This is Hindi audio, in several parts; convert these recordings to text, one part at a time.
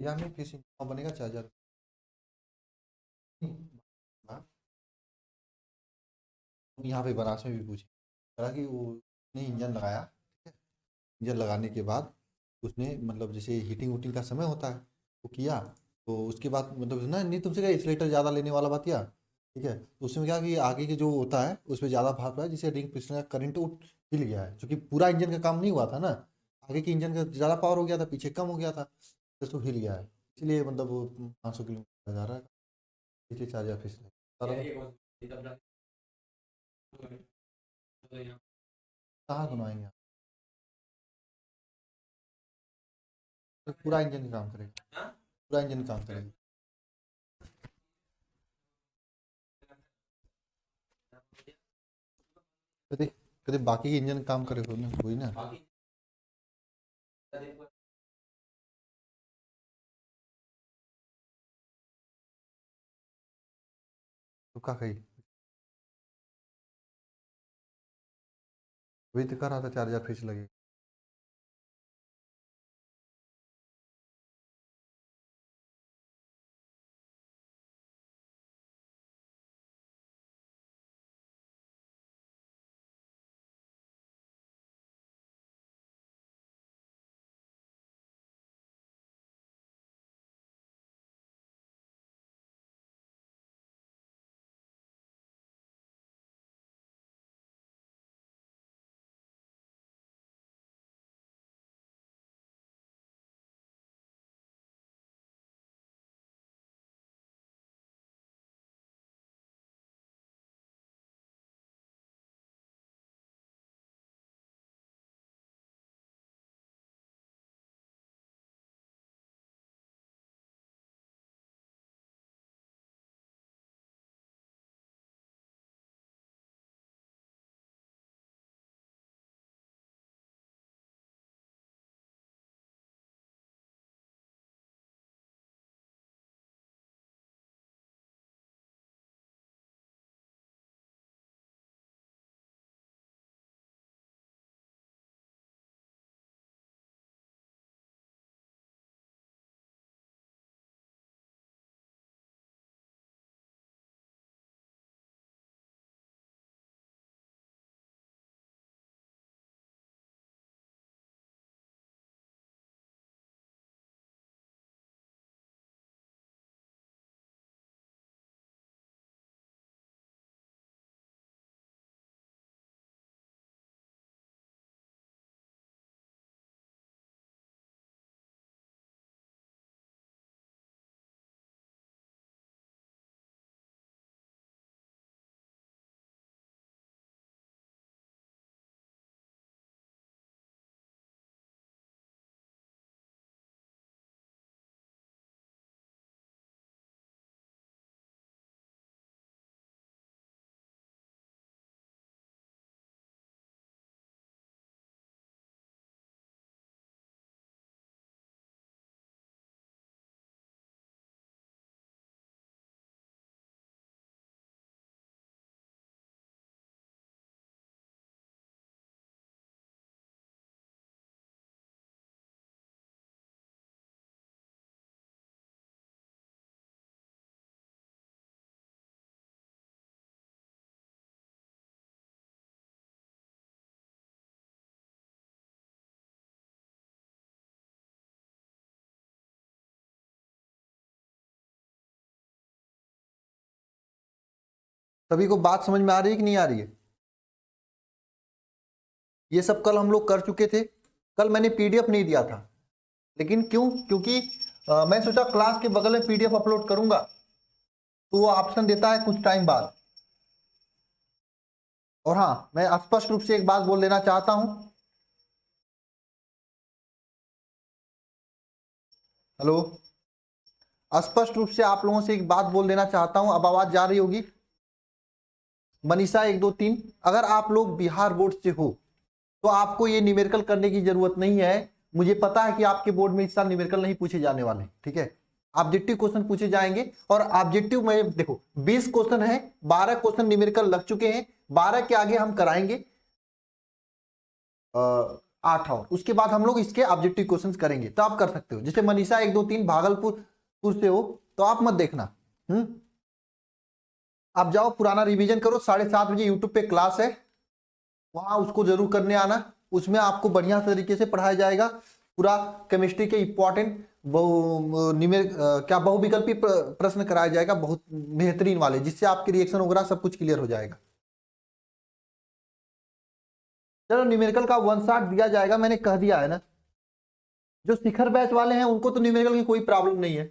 या नहीं फिर से बनेगा 4000। हाँ, यहाँ पे बनारस में भी पूछे कहा कि वो ने इंजन लगाया, ठीक है। इंजन लगाने के बाद उसने मतलब जैसे हीटिंग वूटिंग का समय होता है वो किया, तो उसके बाद मतलब ना नहीं तुमसे क्या एक्सीलेटर ज़्यादा लेने वाला बात किया, ठीक है। तो उसमें क्या कि आगे के जो होता है उसमें ज़्यादा भाग रहा है, जिससे रिंग पिस्टन का करंट वो हिल गया है, क्योंकि पूरा इंजन का काम नहीं हुआ था ना। आगे के इंजन का ज़्यादा पावर हो गया था, पीछे कम हो गया था, तो हिल गया है। इसलिए मतलब वो 500 किलोमीटर जा रहा है, इसलिए 4000 फीस लगे। कहाँ बनवाएंगे आप? तो पूरा इंजन काम करेगा, पूरा इंजन काम करेगा। कदे कदे बाकी के इंजन काम करे हो ना, वही ना। तो का कही वही तो कर रहा था, 4000 फीस लगी। सभी को बात समझ में आ रही है कि नहीं आ रही है? ये सब कल हम लोग कर चुके थे। कल मैंने पीडीएफ नहीं दिया था, लेकिन क्यों? क्योंकि मैं सोचा क्लास के बगल में पीडीएफ अपलोड करूंगा, तो वो ऑप्शन देता है कुछ टाइम बाद। और हाँ, मैं स्पष्ट रूप से एक बात बोल देना चाहता हूं। हेलो, स्पष्ट रूप से आप लोगों से एक बात बोल देना चाहता हूं। अब आवाज जा रही होगी। मनीषा 1 2 3, अगर आप लोग बिहार बोर्ड से हो तो आपको ये न्यूमेरिकल करने की जरूरत नहीं है। मुझे पता है कि आपके बोर्ड में इस साल न्यूमेरिकल नहीं पूछे जाने वाले, ठीक है। ऑब्जेक्टिव क्वेश्चन पूछे जाएंगे, और ऑब्जेक्टिव में देखो 20 क्वेश्चन है, 12 क्वेश्चन न्यूमेरिकल लग चुके हैं, 12 के आगे हम कराएंगे 8 और उसके बाद हम लोग इसके ऑब्जेक्टिव क्वेश्चंस करेंगे, तो आप कर सकते हो। जैसे मनीषा 1 2 3 भागलपुर से हो तो आप मत देखना, आप जाओ पुराना रिवीजन करो, 7:30 बजे यूट्यूब पे क्लास है, वहां उसको जरूर करने आना। उसमें आपको बढ़िया तरीके से पढ़ाया जाएगा पूरा केमिस्ट्री के इंपॉर्टेंट बहुविकल्पी प्रश्न कराया जाएगा, बहुत बेहतरीन वाले, जिससे आपके रिएक्शन वगैरह सब कुछ क्लियर हो जाएगा। चलो न्यूमेरिकल का 1 शॉट दिया जाएगा, मैंने कह दिया है ना। जो शिखर बैच वाले हैं उनको तो न्यूमेरिकल की कोई प्रॉब्लम नहीं है,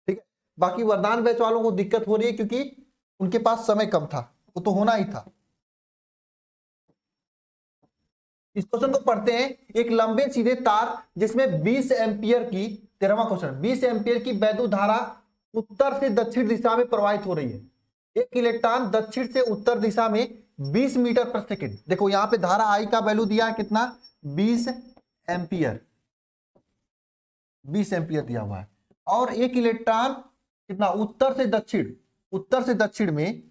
ठीक है। बाकी वरदान बैच वालों को दिक्कत हो रही है क्योंकि उनके पास समय कम था, वो तो होना ही था। इस क्वेश्चन को पढ़ते हैं। एक लंबे सीधे तार जिसमें 20 एम्पियर की 13वां क्वेश्चन 20 एम्पियर की वैद्युत धारा उत्तर से दक्षिण दिशा में प्रवाहित हो रही है। एक इलेक्ट्रॉन दक्षिण से उत्तर दिशा में 20 मीटर प्रति सेकंड, देखो यहां पे धारा आई का वैल्यू दिया है कितना, 20 एम्पियर, 20 एम्पियर दिया हुआ है। और एक इलेक्ट्रॉन कितना उत्तर से दक्षिण में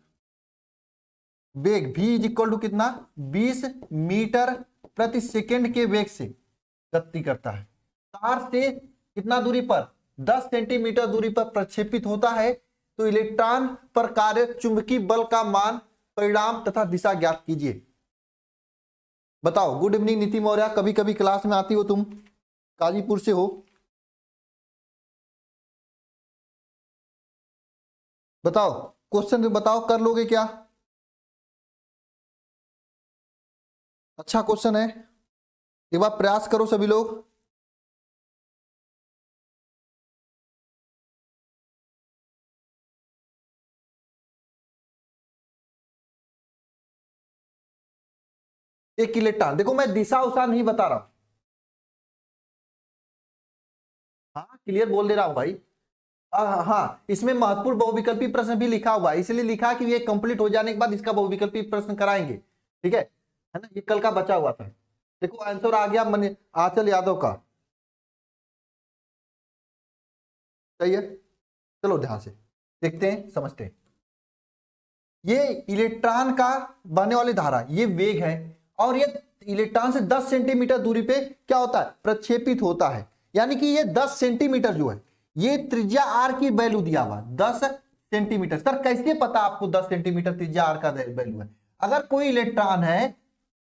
वेग v इज इक्वल टू कितना 20 मीटर प्रति सेकंड के वेग से गति करता है। तार से कितना दूरी पर 10 सेंटीमीटर दूरी पर प्रक्षेपित होता है। तो इलेक्ट्रॉन पर कार्य चुंबकीय बल का मान, परिणाम तथा दिशा ज्ञात कीजिए। बताओ। गुड इवनिंग नीति मौर्य, कभी कभी क्लास में आती हो तुम, काजीपुर से हो। बताओ क्वेश्चन बताओ, कर लोगे क्या? अच्छा क्वेश्चन है, एक बार प्रयास करो सभी लोग। एक इलेक्ट्रॉन, देखो मैं दिशा उषा नहीं बता रहा हूं, हाँ क्लियर बोल दे रहा हूं भाई। हाँ इसमें महत्वपूर्ण बहुविकल्पी प्रश्न भी लिखा हुआ है, इसलिए लिखा कि ये कंप्लीट हो जाने के बाद इसका बहुविकल्पी प्रश्न कराएंगे, ठीक है ना। ये कल का बचा हुआ था। देखो आंसर आ गया आंचल यादव का, सही है। चलो ध्यान से देखते हैं, समझते हैं। ये इलेक्ट्रॉन का बहने वाली धारा, ये वेग है, और ये इलेक्ट्रॉन से 10 सेंटीमीटर दूरी पे क्या होता है, प्रक्षेपित होता है। यानी कि ये 10 सेंटीमीटर जो है, ये त्रिज्या आर की वैल्यू दिया हुआ 10 सेंटीमीटर। सर कैसे पता आपको 10 सेंटीमीटर त्रिज्या आर का वैल्यू है? अगर कोई इलेक्ट्रॉन है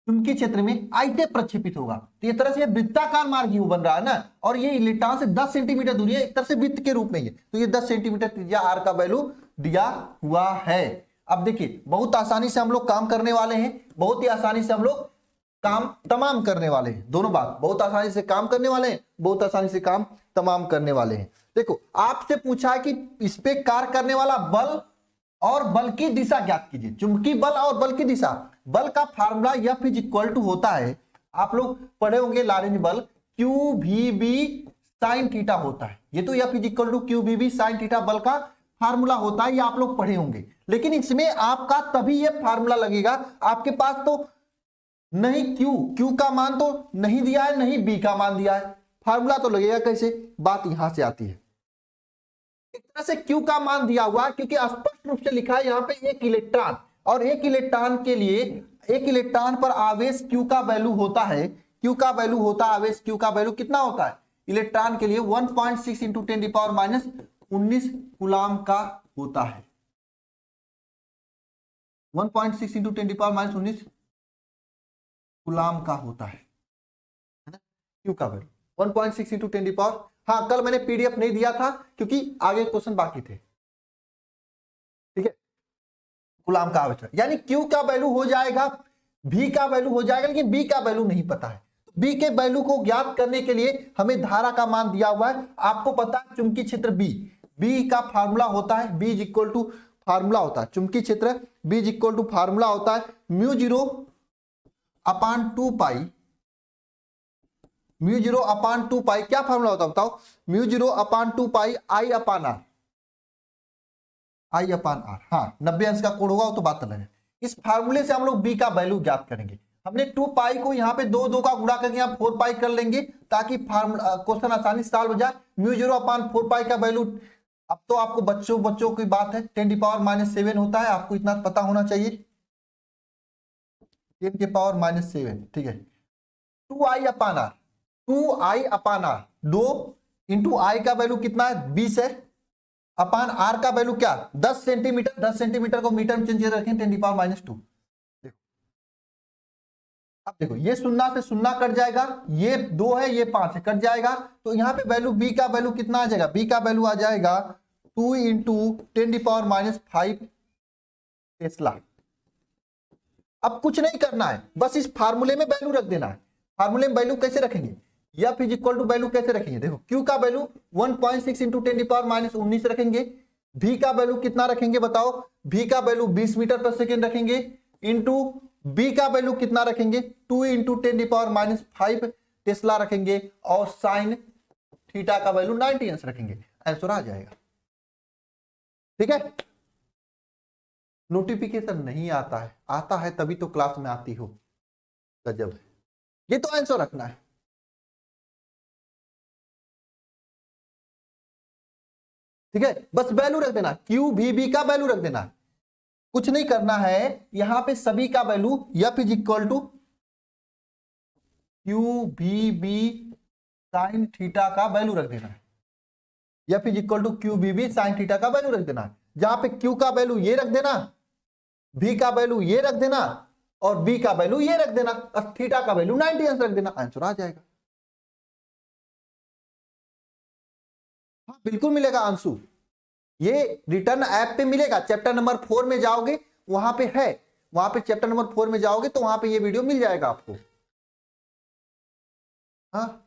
चुंबकीय क्षेत्र में ऐसे प्रक्षेपित होगा, तो ये तरह से वृत्ताकार मार्ग ही बन रहा है ना, और ये इलेक्ट्रॉन से 10 सेंटीमीटर दूरी है, एक तरह से वृत्त के रूप में है, तो ये 10 सेंटीमीटर त्रिज्या आर का वैल्यू दिया हुआ है। अब देखिए बहुत आसानी से हम लोग काम करने वाले हैं, बहुत ही आसानी से हम लोग काम तमाम करने वाले हैं। दोनों बात, बहुत आसानी से काम करने वाले हैं, बहुत आसानी से काम तमाम करने वाले हैं। देखो आपसे पूछा है कि इस पे कार्य करने वाला बल और बल की दिशा ज्ञात कीजिए। चुंबकीय बल और बल की दिशा, बल का formula F is equal to होता है, आप लोग पढ़े होंगे लारेंज बल, QVB sin थीटा होता है। ये तो F is equal to QVB sin theta बल का फार्मूला होता है, ये आप लोग पढ़े होंगे। लेकिन इसमें आपका तभी ये फार्मूला लगेगा, आपके पास तो नहीं Q का मान तो नहीं दिया है, नहीं B का मान दिया है, फार्मूला तो लगेगा कैसे? बात यहां से आती है। एक तरह से Q का मान दिया हुआ क्योंकि स्पष्ट रूप से लिखा है यहाँ पे एक इलेक्ट्रॉन, और एक इलेक्ट्रॉन के लिए एक इलेक्ट्रॉन पर आवेश Q का वैल्यू होता है, Q का वैल्यू होता है, आवेश Q का वैल्यू कितना होता है इलेक्ट्रॉन के लिए 1.6 इंटू 10⁻⁻19 कूलाम का होता है। 1.6 इंटू 10⁻⁻19 कूलाम का होता है ना, Q का वैल्यू 1.6 इंटू 10। हाँ कल मैंने PDF नहीं दिया था क्योंकि आगे क्वेश्चन बाकी थे, ठीक है। कूलाम का आवेश, यानी Q का वैल्यू हो जाएगा, V का वैल्यू हो जाएगा, लेकिन B का वैल्यू नहीं पता है। B के वैल्यू को ज्ञात करने के लिए हमें धारा का मान दिया हुआ है। आपको पता है चुंबकीय क्षेत्र B का फार्मूला होता है, B is equal to formula होता है चुंबकीय क्षेत्र B is equal to formula होता है μ0/2π। क्या फार्मूला होता है बताओ? μ0/2π I अपान R। हाँ 90 अंश का कोण होगा वो तो बात अलग है। इस फार्मूले से हम लोग B का वैल्यू ज्ञात करेंगे। हमने 2π को यहाँ पे 2 का गुणा करके यहाँ 4π कर लेंगे ताकि क्वेश्चन आसानी से सॉल्व हो जाए। μ0/4π का वैल्यू, अब तो आपको बच्चों की बात है, 10⁻⁻7 होता है, आपको इतना पता होना चाहिए। 10⁻⁷, ठीक है। 2i/r, 2i/r, 2 इंटू आई का वैल्यू कितना है 20 है, अपान आर का वैल्यू क्या 10 सेंटीमीटर, 10 सेंटीमीटर को मीटर में चेंज रखें 10⁻²। अब देखो ये शून्य से शून्य कट जाएगा, ये 2 है ये 5 है, कट जाएगा, तो यहाँ पे वैल्यू बी का वैल्यू कितना आ जाएगा, बी का वैल्यू आ जाएगा 2 इंटू 10⁻⁵ टेस्ला। अब कुछ नहीं करना है, बस इस फार्मूले में वैल्यू रख देना है। फार्मूले में वैल्यू कैसे रखेंगे, F is equal to value कैसे रखेंगे, देखो क्यू का वैल्यू 1.6 इंटू 10⁻⁻19 रखेंगे, भी का वैल्यू कितना रखेंगे बताओ, भी का वैल्यू 20 मीटर पर सेकेंड रखेंगे, इंटू बी का वैल्यू कितना रखेंगे 2 इंटू 10⁻⁵ टेस्ला रखेंगे, और साइन थीटा का वैल्यू 90 अंश रखेंगे, आंसर आ जाएगा। ठीक है, नोटिफिकेशन नहीं आता है, आता है तभी तो क्लास में आती हो, गजब है। ये तो आंसर रखना है। ठीक है, बस वैल्यू रख देना, क्यू भी बी का वैल्यू रख देना, कुछ नहीं करना है। यहां पे सभी का value F is equal to Q V B sine theta का वैल्यू रख देना है, F is equal to Q V B sine theta का वैल्यू रख देना है। जहां पे क्यू का वैल्यू ये रख देना, भी का वैल्यू ये रख देना, और बी का वैल्यू ये रख देना, और थीटा का वैल्यू 90 अंश रख देना, आंसर आ जाएगा। हाँ बिल्कुल मिलेगा अंशु, ये रिटर्न ऐप पे मिलेगा, चैप्टर नंबर 4 में जाओगे वहां पे है, वहां पे चैप्टर नंबर 4 में जाओगे तो वहां पे ये वीडियो मिल जाएगा आपको। हाँ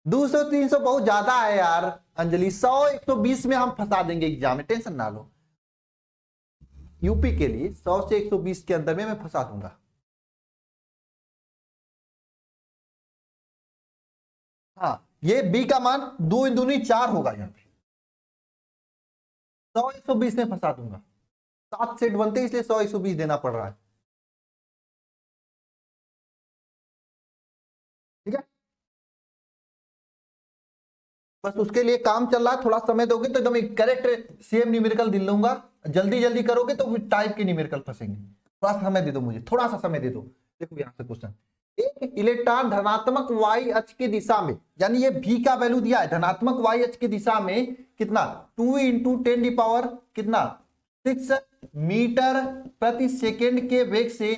200-300 बहुत ज्यादा है यार अंजलि, 100-120 में हम फंसा देंगे एग्जाम में, टेंशन ना लो। यूपी के लिए 100 से 120 के अंदर में मैं फंसा दूंगा। हाँ ये बी का मान 2 × 2 = 4 होगा, यहाँ पे 100-120 में फंसा दूंगा, 7 सेट बनते हैं इसलिए 100-120 देना पड़ रहा है। ठीक है, बस उसके लिए काम चल रहा है, थोड़ा समय दोगे तो एकदम करेक्ट सेम न्यूमेरिकल दिल लूंगा, जल्दी जल्दी करोगे तो टाइप के न्यूमेरिकल फंसेंगे। थोड़ा सा समय दे दो मुझे, थोड़ा सा समय दे दो। देखो यहां से क्वेश्चन, एक इलेक्ट्रॉन धनात्मक y अक्ष की दिशा में, यानी ये v का वैल्यू दिया है, धनात्मक y अक्ष की दिशा में कितना 2 इंटू 10⁻⁶ कितना 6 मीटर प्रति सेकेंड के वेग से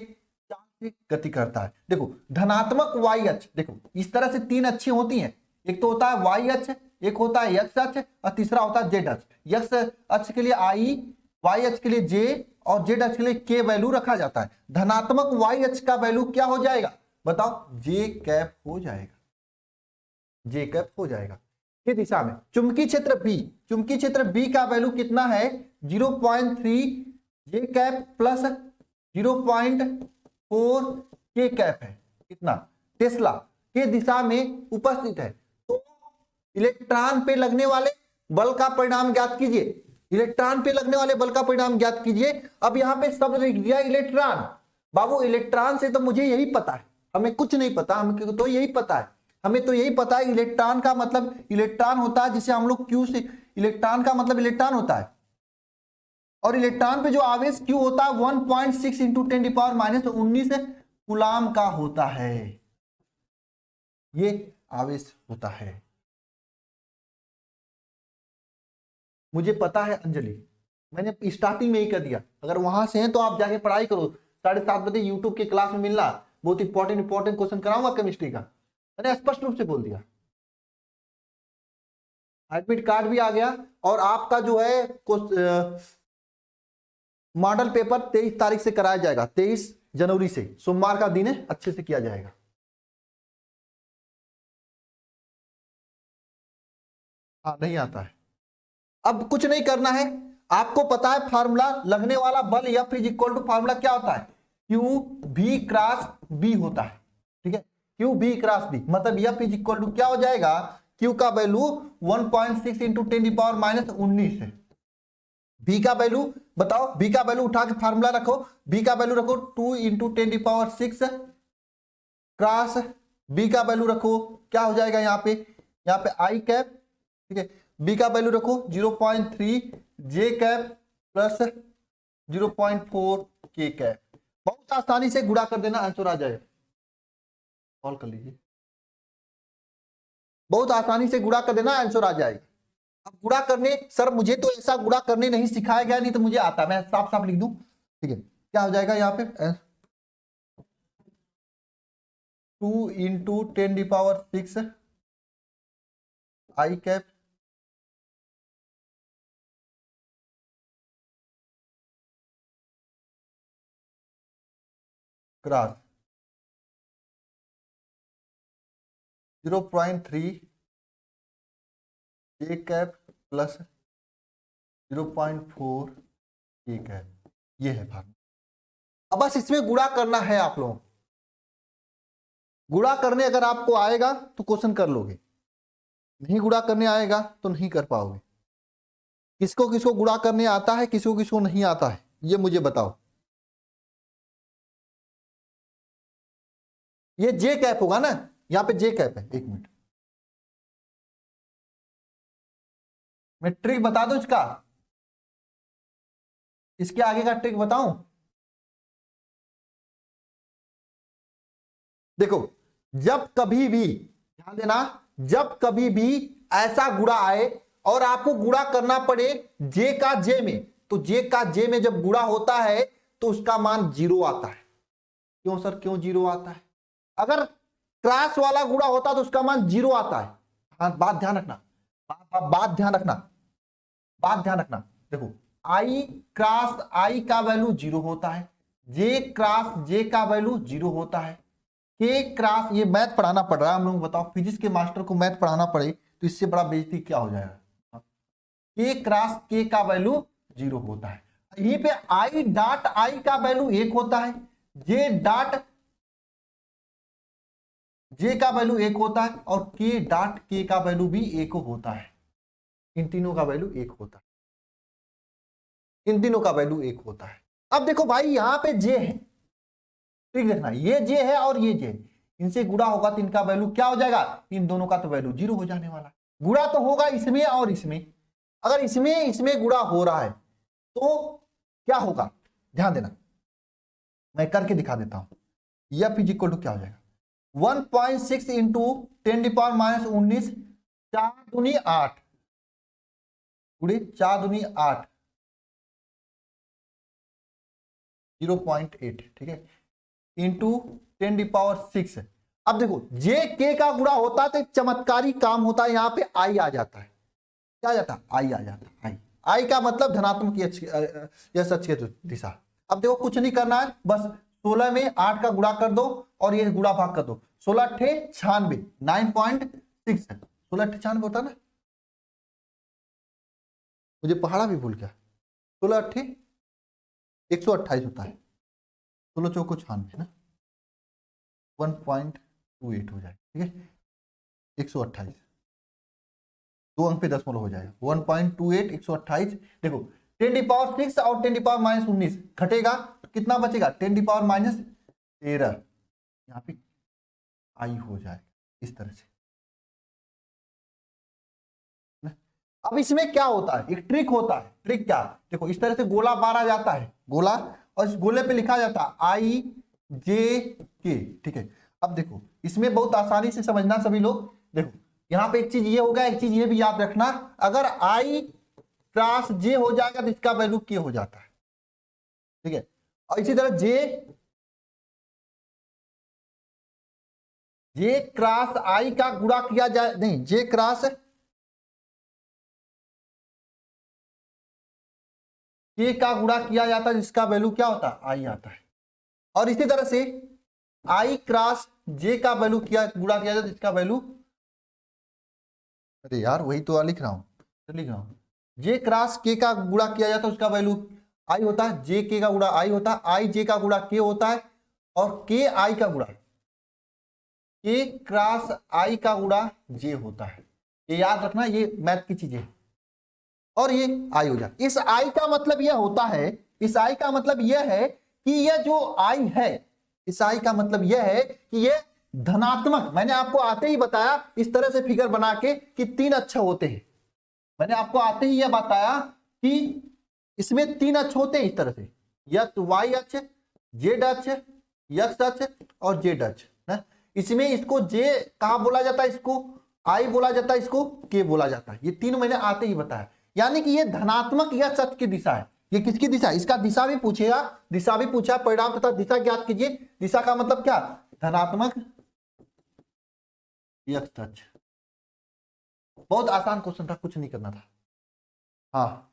गति करता है। देखो धनात्मक y अक्ष, देखो इस तरह से 3 अक्षें होती हैं, एक तो होता है y अक्ष, एक होता है x अक्ष, और तीसरा होता है z अक्ष। x अक्ष के लिए i, y अक्ष के लिए j, और z अक्ष के लिए k वैल्यू रखा जाता है। धनात्मक y अक्ष का वैल्यू क्या हो जाएगा बताओ, j कैप हो जाएगा, j कैप हो जाएगा। किस दिशा में, चुंबकीय क्षेत्र B, चुंबकीय क्षेत्र B का वैल्यू कितना है 0.3 j cap plus 0.4 k cap है, कितना टेस्ला के दिशा में उपस्थित है। तो इलेक्ट्रॉन पे लगने वाले बल का परिणाम ज्ञात कीजिए, इलेक्ट्रॉन पे लगने वाले बल का परिणाम ज्ञात कीजिए। अब यहाँ पे शब्द लिख दिया इलेक्ट्रॉन, बाबू इलेक्ट्रॉन से तो मुझे यही पता है, हमें कुछ नहीं पता, हमें तो यही पता है, हमें तो यही पता है इलेक्ट्रॉन का मतलब इलेक्ट्रॉन होता है, जिसे हम लोग क्यू से, इलेक्ट्रॉन का मतलब इलेक्ट्रॉन होता है, और इलेक्ट्रॉन पे जो आवेश क्यू होता है 1.6 इंटू 10⁻⁻19 कूलाम का होता है, ये आवेश होता है। मुझे पता है अंजलि, मैंने स्टार्टिंग में ही कर दिया, अगर वहां से हैं तो आप जाके पढ़ाई करो, 7:30 बजे यूट्यूब के क्लास में मिलना, बहुत इंपॉर्टेंट क्वेश्चन कराऊंगा केमिस्ट्री का, मैंने स्पष्ट रूप से बोल दिया। एडमिट कार्ड भी आ गया, और आपका जो है मॉडल पेपर 23 तारीख से कराया जाएगा, 23 जनवरी से, सोमवार का दिन है, अच्छे से किया जाएगा। हाँ नहीं आता है, अब कुछ नहीं करना है, आपको पता है फार्मूला, लगने वाला बल F is equal to formula क्या होता है, Q V क्रॉस B होता है। ठीक है, Q V क्रॉस B मतलब F इज इक्वल टू क्या हो जाएगा, Q का वैल्यू 1.6 इंटू 10⁻⁻19 है, B का वैल्यू बताओ, B का वैल्यू उठा के फार्मूला रखो, B का वैल्यू रखो 2 इंटू 10⁻6 क्रॉस B का वैल्यू रखो, क्या हो जाएगा यहाँ पे I कैप। ठीक है, बी का वैल्यू रखो 0.3 जे कैप प्लस 0.4 के कैप। बहुत आसानी से गुणा कर देना, आंसर आ जाएगा। सॉल्व कर लीजिए, बहुत आसानी से गुणा कर देना, आंसर आ जाएगा। अब गुणा करने, सर मुझे तो ऐसा गुणा करने नहीं सिखाया गया, नहीं तो मुझे आता, मैं साफ साफ लिख दूं, ठीक है। क्या हो जाएगा यहाँ पे 2 इंटू 10⁶ आई कैप क्रॉस 0.3 जे कैप प्लस 0.4 के कैप, ये है फार्मूला। अब बस इसमें गुणा करना है आप लोगों को। गुणा करने अगर आपको आएगा तो क्वेश्चन कर लोगे, नहीं गुणा करने आएगा तो नहीं कर पाओगे। किसको किसको गुणा करने आता है, किसको किसको नहीं आता है, ये मुझे बताओ। ये जे कैप होगा ना, यहां पे जे कैप है। एक मिनट, मैं ट्रिक बता दूं इसका, इसके आगे का ट्रिक बताऊं। देखो, जब कभी भी ध्यान देना, जब कभी भी ऐसा गुणा आए और आपको गुणा करना पड़े जे का जे में, तो जे का जे में जब गुणा होता है तो उसका मान 0 आता है। क्यों सर, क्यों 0 आता है? अगर क्रॉस वाला गुणा होता तो उसका मान 0 आता है। हाँ, बात ध्यान रखना, बात ध्यान रखना, बात ध्यान रखना। देखो, आई क्रॉस आई का वैल्यू 0 होता है, जे क्रॉस जे का वैल्यू 0 होता है, के क्रॉस, ये मैथ पढ़ाना पड़ रहा है हम लोग, बताओ फिजिक्स के मास्टर को मैथ पढ़ाना पड़े तो इससे बड़ा बेइज्जती क्या हो जाएगा। के क्रॉस के का वैल्यू 0 होता है। यहीं पे आई डॉट आई का वैल्यू 1 होता है, जे डॉट जे का वैल्यू 1 होता है, और के डॉट के का वैल्यू भी 1 होता है। इन तीनों का वैल्यू 1 होता है, इन तीनों का वैल्यू 1 होता है। अब देखो भाई, यहां पे जे है, ठीक देखना, ये जे है और ये जे, इनसे गुणा होगा तो इनका वैल्यू क्या हो जाएगा, इन दोनों का तो वैल्यू 0 हो जाने वाला है। गुणा तो होगा इसमें और इसमें, अगर इसमें गुणा हो रहा है तो क्या होगा, ध्यान देना, मैं करके दिखा देता हूं। एफ इज इक्वल टू क्या हो जाएगा, 1.6 इंटू 10⁻19, 4 दूनी 8, पूरे 4 दूनी 8, 0.8, ठीक है, इंटू 10⁶। अब देखो, जे के का गुणा होता है तो एक चमत्कारी काम होता है, यहां पे आई आ जाता है। क्या आ जाता है, आई आ जाता है। आई, आई का मतलब धनात्मक यह सच की दिशा। अब देखो, कुछ नहीं करना है, बस 16 में 8 का गुणा कर दो और ये गुणा भाग कर दो। 16 × 8 = 96, 9.6 है। 16 × 8 = 96 होता ना, मुझे पहाड़ा भी भूल गया। 16 × 8 = 128 होता है, 16 × 4 = 96 ना, 1.28 हो जाएगा, ठीक है। 128 2 अंक पे दशमलव हो जाएगा, 1.28 128। देखो, 10⁻6 और 10⁻19 घटेगा तो कितना बचेगा, 10⁻13, यहाँ पे आई हो जाएगा इस तरह से। अब इसमें क्या होता है, एक ट्रिक होता है। ट्रिक क्या, देखो इस तरह से गोला मारा जाता है, गोला, और इस गोले पे लिखा जाता है आई जे के, ठीक है। अब देखो, इसमें बहुत आसानी से समझना सभी लोग। देखो, यहां पे एक चीज ये होगा, एक चीज ये भी याद रखना, अगर आई क्रॉस जे हो जाएगा तो इसका वैल्यू के हो जाता है, ठीक है। और इसी तरह जे क्रॉस आई का गुणा किया जाए, नहीं, जे क्रॉस के का गुणा किया जाता है जिसका वैल्यू क्या होता है, आई आता है। और इसी तरह से आई क्रॉस जे का वैल्यू किया गुणा किया जाता है जिसका वैल्यू, अरे यार वही तो लिख रहा हूं, जे क्रॉस के का गुणा किया जाता है उसका वैल्यू आई होता है, जे के का गुणा आई होता है, आई जे का गुणा के होता है, और के आई का गुणा, के क्रॉस आई का गुणा जे होता है। ये याद रखना, ये मैथ की चीजें, और ये आई हो जाए। इस आई का मतलब यह होता है, इस आई का मतलब यह है कि यह जो आई है, इस आई का मतलब यह है कि यह धनात्मक, मैंने आपको आते ही बताया इस तरह से फिगर बना के कि 3 अक्षर होते हैं, मैंने आपको आते ही यह बताया कि इसमें 3 अक्ष होते हैं इस तरह से, यक्ष वाई अक्ष, जेड अक्ष, यक्ष अक्ष और जेड अक्ष ना। इसमें इसको जे कहा बोला जाता है, इसको आई बोला जाता है, इसको के बोला जाता है। ये 3 मैंने आते ही बताया। यानी कि ये धनात्मक यक्ष अक्ष की दिशा है। ये किसकी दिशा? इसका दिशा भी पूछेगा, दिशा भी पूछा, परिणाम तथा दिशा ज्ञात कीजिए। दिशा का मतलब क्या? धनात्मक यक्ष अक्ष। बहुत आसान क्वेश्चन था, कुछ नहीं करना था। हाँ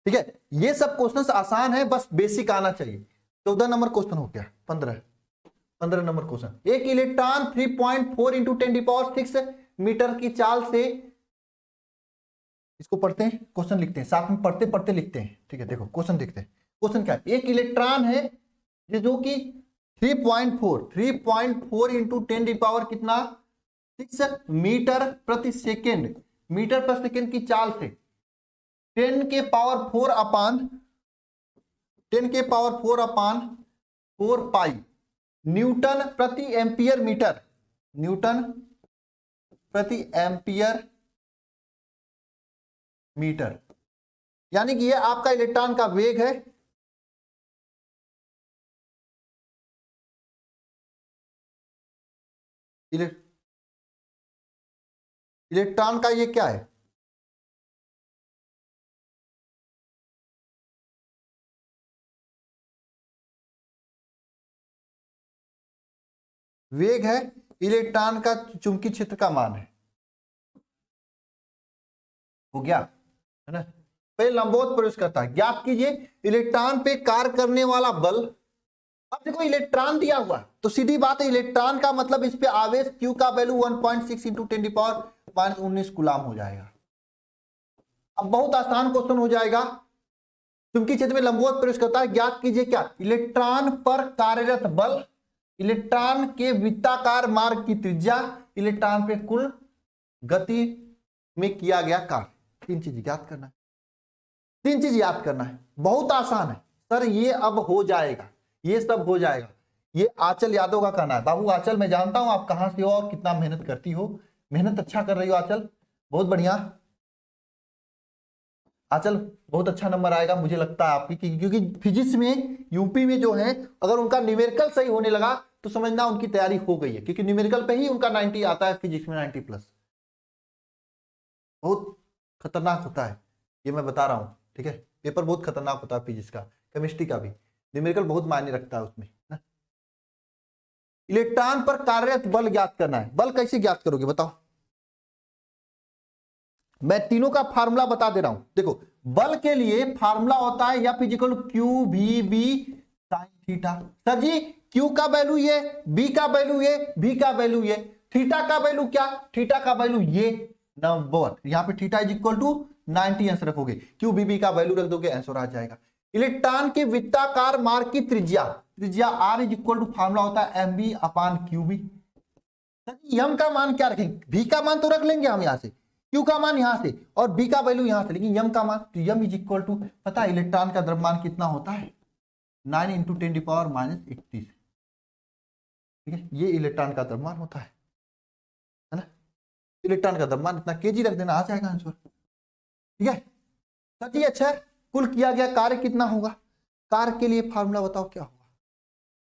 ठीक है, ये सब क्वेश्चंस आसान है, बस बेसिक आना चाहिए। 14 नंबर क्वेश्चन हो गया। 15 नंबर क्वेश्चन। एक इलेक्ट्रॉन 3.4 इंटू 10⁶ मीटर की चाल से, इसको पढ़ते हैं, क्वेश्चन लिखते हैं, साथ में पढ़ते पढ़ते लिखते हैं। ठीक है, देखो क्वेश्चन देखते हैं। क्वेश्चन क्या है? एक इलेक्ट्रॉन है जो कि 3.4 इंटू 10⁻, कितना? 6 मीटर प्रति सेकेंड, मीटर प्रति सेकेंड की चाल से 10⁴ अपान 4 पाई न्यूटन प्रति एम्पियर मीटर, न्यूटन प्रति एम्पियर मीटर। यानी कि ये आपका इलेक्ट्रॉन का वेग है। इलेक्ट्रॉन का ये क्या है? वेग है, इलेक्ट्रॉन का चुंबकीय क्षेत्र का मान है। हो गया है ना। पहले लंबवत प्रवेश करता है, ज्ञात कीजिए इलेक्ट्रॉन पे कार्य करने वाला बल। अब देखो इलेक्ट्रॉन दिया हुआ तो सीधी बात है, इलेक्ट्रॉन का मतलब इस पे आवेश Q का वैल्यू 1.6 इंटू 10⁻⁻19 कूलाम हो जाएगा। अब बहुत आसान क्वेश्चन हो जाएगा। चुंबकीय क्षेत्र में लंबवत प्रवेश करता है, ज्ञात कीजिए क्या? इलेक्ट्रॉन पर कार्यरत बल, इलेक्ट्रॉन के वृत्ताकार मार्ग की त्रिज्या, इलेक्ट्रॉन पे कुल गति में किया गया कार्य। 3 चीज याद करना है, 3 चीज याद करना है। बहुत आसान है सर, ये अब हो जाएगा, ये सब हो जाएगा। ये आंचल यादव का कहना है। बाबू आंचल, मैं जानता हूं आप कहां से हो और कितना मेहनत करती हो, मेहनत अच्छा कर रही हो आंचल, बहुत बढ़िया। आंचल बहुत अच्छा नंबर आएगा मुझे लगता है आपकी, क्योंकि फिजिक्स में यूपी में जो है, अगर उनका न्यूमेरिकल सही होने लगा तो समझना उनकी तैयारी हो गई है, क्योंकि न्यूमेरिकल पे ही उनका 90 आता है, फिजिक्स में 90+। बहुत खतरनाक होता है ये मैं बता रहा हूं। ठीक है, पेपर बहुत खतरनाक होता है फिजिक्स का, केमिस्ट्री का भी, न्यूमेरिकल बहुत मायने रखता है उसमें ना। इलेक्ट्रॉन पर कार्यरत बल ज्ञात करना है। बल कैसे ज्ञात करोगे बताओ? मैं तीनों का फार्मूला बता दे रहा हूं। देखो बल के लिए फार्मूला होता है F = QVB sin theta. Sir ji Q का वैल्यू ये, B का वैल्यू ये, V का वैल्यू ये, थीटा का वैल्यू क्या? थीटा का वैल्यू ये नंबर, यहाँ पे थीटा = 90 अंश रखोगे, QVB का वैल्यू रख दोगे, आंसर आ जाएगा। इलेक्ट्रॉन के वृत्ताकार मार्ग की त्रिज्या, त्रिज्या R = फार्मूला होता है MV/QB। M का मान क्या रखेंगे? V का मान तो रख लेंगे हम यहाँ से, Q का मान यहाँ से और B का वैल्यू यहाँ से, लेकिन M का मान, तो M = पता है इलेक्ट्रॉन का द्रव्यमान कितना होता है? 9 इंटू 10⁻31। ठीक है, ये इलेक्ट्रॉन का द्रव्यमान होता है ना। इलेक्ट्रॉन का द्रव्यमान इतना केजी रख देना, आ जाएगा आंसर। ठीक है सर जी, अच्छा कुल किया गया कार्य कितना होगा? कार्य के लिए फार्मूला बताओ क्या होगा?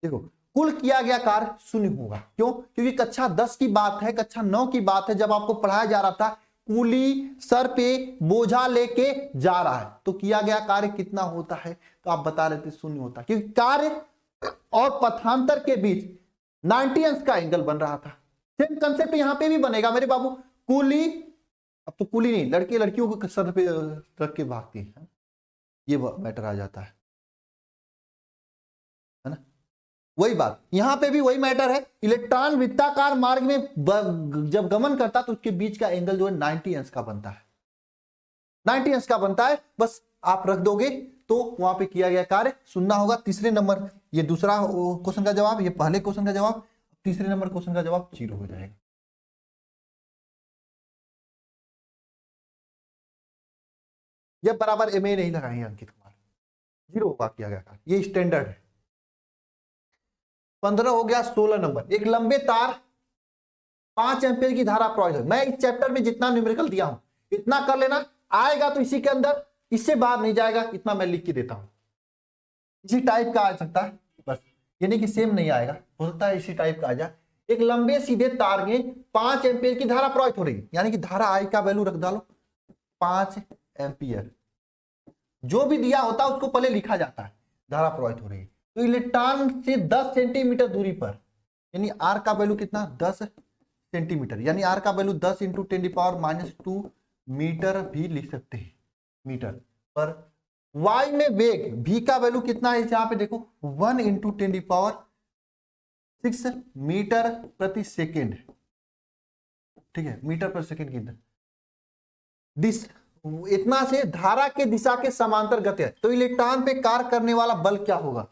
देखो कुल किया गया कार्य 0 होगा। क्यों? क्योंकि कक्षा 10 की बात है, कक्षा 9 की बात है, जब आपको पढ़ाया जा रहा था कूली सर पे बोझा लेके जा रहा है तो किया गया कार्य कितना होता है, तो आप बता रहे थे 0 होता है, क्योंकि कार्य और पथांतर के बीच 90 अंश का एंगल बन रहा था। सेम कंसेप्ट यहां पे भी बनेगा मेरे बाबू। कूली, अब तो कूली नहीं, लड़के लड़कियों को सर पे रख के भागती है, ये मैटर आ जाता है ना। वही बात यहां पे भी वही मैटर है। इलेक्ट्रॉन वृत्ताकार मार्ग में जब गमन करता तो उसके बीच का एंगल जो है 90 अंश का बनता है, 90 अंश का बनता है। बस आप रख दोगे तो वहां पे किया गया कार्य 0 होगा। तीसरे नंबर, ये दूसरा क्वेश्चन का जवाब, ये पहले क्वेश्चन का जवाब, तीसरे नंबर क्वेश्चन का जवाब 0 हो जाएगा। ये बराबर एमए नहीं लगाएंगे अंकित कुमार, 0 होगा किया गया कार्य, ये स्टैंडर्ड है। 15 हो गया। 16 नंबर, एक लंबे तार 5 एम्पियर की धारा प्रवाहित हो। मैं इस चैप्टर में जितना न्यूमेरिकल दिया हूं इतना कर लेना, आएगा तो इसी के अंदर, इससे बाहर नहीं जाएगा, इतना मैं लिख के देता हूं। इसी टाइप का आ सकता है बस, ये नहीं कि सेम नहीं आएगा, हो सकता है इसी टाइप का आ जाए। एक लंबे सीधे तार में 5 एम्पियर की धारा प्रवाहित हो रही है, यानी कि धारा आई का वैल्यू रख डालो 5 एम्पियर। जो भी दिया होता है उसको पहले लिखा जाता है, धारा प्रवाहित हो रही है। तो इलेक्ट्रॉन से 10 सेंटीमीटर दूरी पर, यानी आर का वैल्यू कितना 10 सेंटीमीटर, यानी आर का वैल्यू 10 इंटू 10⁻²मीटर भी लिख सकते हैं, मीटर पर। वाई में वेग v का वैल्यू कितना है यहाँ पे देखो 1 इंटू 10⁻6 मीटर प्रति सेकेंड, ठीक है, मीटर प्रति सेकेंड की दिस, इतना से धारा के दिशा के समांतर गति है। तो इलेक्ट्रॉन पे कार्य करने वाला बल क्या होगा?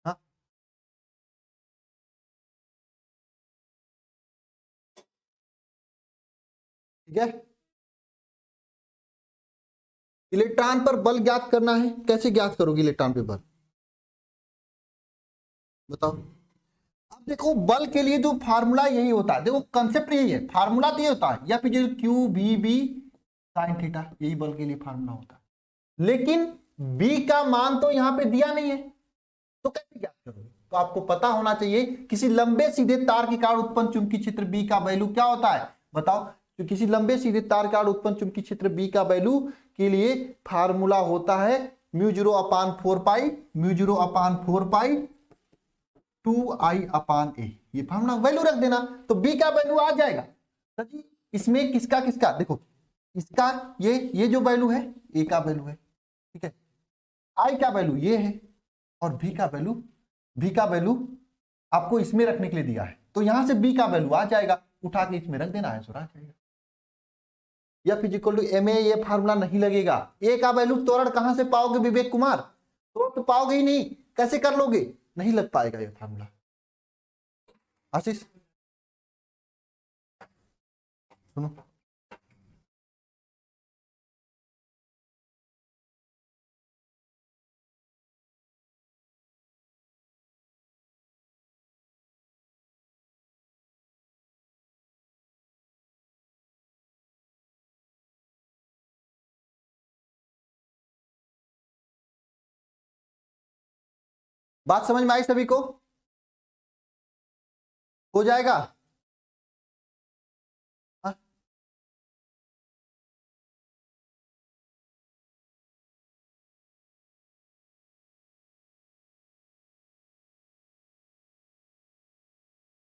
हाँ ठीक है, इलेक्ट्रॉन पर बल ज्ञात करना है, कैसे ज्ञात करोगे इलेक्ट्रॉन पे बल बताओ? अब देखो बल के लिए जो फार्मूला यही होता है, देखो कंसेप्ट यही है, फार्मूला तो ये होता है, या फिर जो Q B B sine theta, यही बल के लिए फार्मूला होता है। लेकिन बी का मान तो यहाँ पे दिया नहीं है, तो कैसे ज्ञात करोगे? तो आपको पता होना चाहिए किसी लंबे सीधे तार के कारण उत्पन्न चुंबकीय क्षेत्र बी का वैल्यू क्या होता है बताओ? तो किसी लंबे सीधे तार के कारण उत्पन्न चुंबकीय क्षेत्र बी का वैल्यू के लिए फार्मूला होता है μ0/4 μ0/4 2I/A, ये फार्मूला वैल्यू रख देना तो बी का वैल्यू आ जाएगा। सर जी इसमें किसका किसका देखो, इसका ये जो वैल्यू है ए का वैल्यू है, ठीक है, आई का वैल्यू ये है, और भी का वैल्यू आपको इसमें रखने के लिए दिया है, तो यहां से बी का वैल्यू आ जाएगा, उठा के इसमें रख देना है, आ जाएगा। या फिजिकल टू एम ए, ये फार्मूला नहीं लगेगा। ए का वैल्यू त्वरण कहां से पाओगे विवेक कुमार? तो पाओगे ही नहीं, कैसे कर लोगे? नहीं लग पाएगा ये फार्मूला। आशीष सुनो, बात समझ में आई सभी को? हो जाएगा? हाँ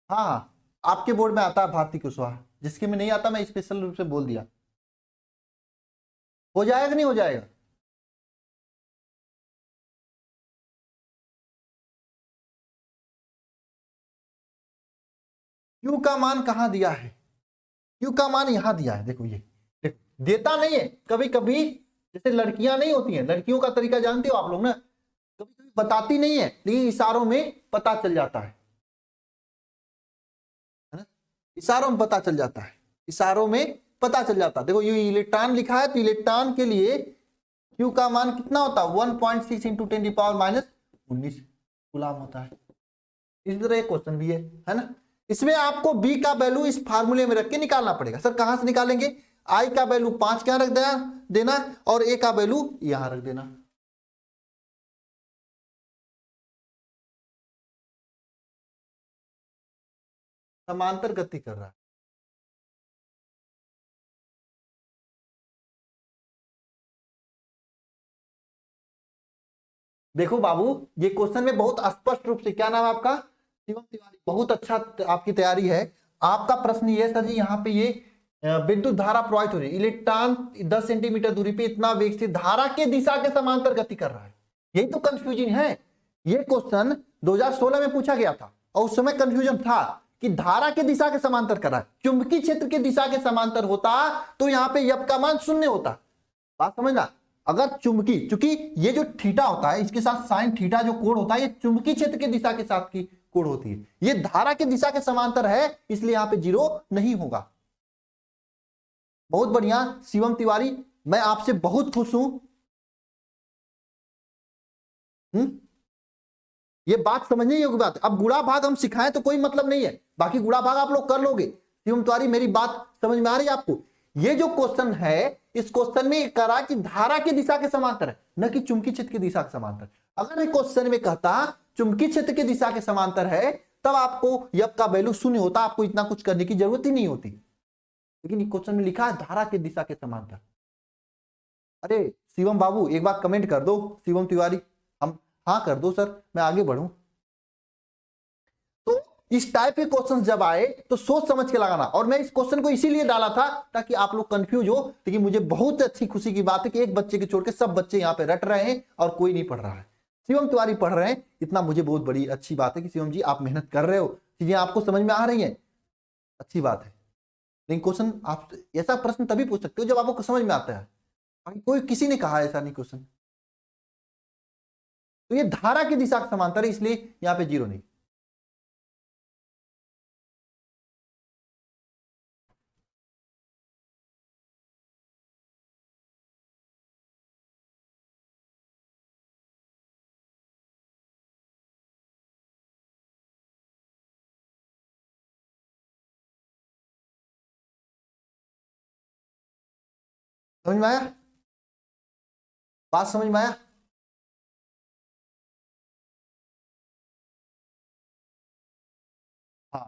हाँ, आपके बोर्ड में आता है भारती कुशवाहा, जिसके में नहीं आता मैं स्पेशल रूप से बोल दिया। हो जाएगा कि नहीं हो जाएगा? क्यू का मान कहां दिया है? क्यू का मान यहां दिया है, देखो ये देखो देता नहीं है, कभी कभी जैसे लड़कियां नहीं होती हैं, लड़कियों का तरीका जानते हो आप लोग ना, कभी कभी बताती नहीं है लेकिन इशारों में पता चल जाता है ना, इशारों में पता चल जाता है, इशारों में पता चल जाता है। देखो ये इलेक्ट्रॉन लिखा है तो इलेक्ट्रॉन के लिए क्यू का मान कितना होता है 1.6 इंटू 10⁻⁻19 कूलम होता है। इसी तरह एक क्वेश्चन भी है ना, इसमें आपको बी का वैल्यू इस फार्मूले में रख के निकालना पड़ेगा। सर कहां से निकालेंगे, आई का वैल्यू 5 क्या रख देना और ए का वैल्यू यहां रख देना। समांतर गति कर रहा है। देखो बाबू ये क्वेश्चन में बहुत स्पष्ट रूप से, क्या नाम है आपका, शिवम तिवारी, बहुत अच्छा आपकी तैयारी है। आपका प्रश्न ये सर जी यहाँ पे ये विद्युत धारा प्रवाहित हो रही है, इलेक्ट्रॉन 10 सेंटीमीटर दूरी पे इतना वेग से धारा के दिशा के समांतर गति कर रहा है, यही तो कंफ्यूजन है। ये क्वेश्चन 2016 में पूछा गया था और उस समय कंफ्यूजन था कि धारा के दिशा के समांतर कर रहा है, चुंबकीय क्षेत्र के दिशा के समांतर होता तो यहाँ पे यप का मान 0 होता। बात समझना, अगर चुंबकीय, चूंकि ये जो थीटा होता है इसके साथ साइन थीटा जो कोण होता है ये चुंबकीय क्षेत्र के दिशा के साथ की कोण होती है, ये धारा के दिशा के समांतर है इसलिए यहां पे 0 नहीं होगा। बहुत बढ़िया शिवम तिवारी, मैं आपसे बहुत खुश हूं। ये बात समझने योग्य बात। अब गुणा भाग हम सिखाएं तो कोई मतलब नहीं है, बाकी गुणा भाग आप लोग कर लोगे। शिवम तिवारी मेरी बात समझ में आ रही है आपको। ये जो क्वेश्चन है इस क्वेश्चन में करा कि धारा की दिशा के समांतर है न कि चुंबकीय क्षेत्र की दिशा के समांतर। अगर एक क्वेश्चन में कहता चुंबकीय क्षेत्र की दिशा के समांतर है तब आपको यप का वैल्यू 0 होता, आपको इतना कुछ करने की जरूरत ही नहीं होती, लेकिन क्वेश्चन में लिखा है धारा की दिशा के समांतर। अरे शिवम बाबू एक बार कमेंट कर दो, शिवम तिवारी हम हाँ कर दो सर मैं आगे बढ़ूं। तो इस टाइप के क्वेश्चन जब आए तो सोच समझ के लगाना, और मैं इस क्वेश्चन को इसीलिए डाला था ताकि आप लोग कंफ्यूज हो। लेकिन मुझे बहुत अच्छी खुशी की बात है कि एक बच्चे के छोड़ के सब बच्चे यहाँ पे रट रहे हैं और कोई नहीं पढ़ रहा है, शिवम तिवारी पढ़ रहे हैं, इतना मुझे बहुत बड़ी अच्छी बात है कि शिवम जी आप मेहनत कर रहे हो, चीजें आपको समझ में आ रही है, अच्छी बात है। लेकिन क्वेश्चन आप ऐसा प्रश्न तभी पूछ सकते हो जब आपको समझ में आता है, कोई किसी ने कहा ऐसा नहीं क्वेश्चन। तो ये धारा की दिशा के समांतर है इसलिए यहाँ पे 0 नहीं। समझ में आया, बात समझ में आया। हाँ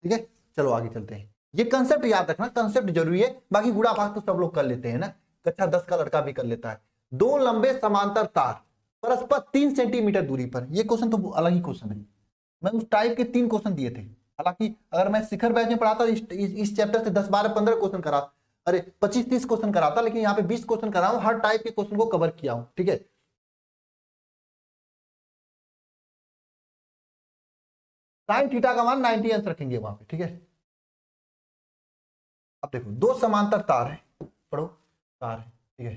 ठीक है, चलो आगे चलते हैं। ये कंसेप्ट याद रखना, कंसेप्ट जरूरी है, बाकी गुणा भाग तो सब लोग कर लेते हैं ना, कक्षा 10 का लड़का भी कर लेता है। दो लंबे समांतर तार परस्पर 3 सेंटीमीटर दूरी पर, ये क्वेश्चन तो अलग ही क्वेश्चन है, मैं उस टाइप के 3 क्वेश्चन दिए थे। हालांकि अगर मैं शिखर बैच में पढ़ाता इस चैप्टर से 10 12 15 क्वेश्चन करा, अरे 25 30 क्वेश्चन कराता, लेकिन यहाँ पे 20 क्वेश्चन करा हूं, हर टाइप के क्वेश्चन को कवर किया हूं, ठीक है। साइन थीटा का मान 90 अंश रखेंगे वहां पे, ठीक है। अब देखो दो समांतर तार है, पढ़ो तार है, ठीक है,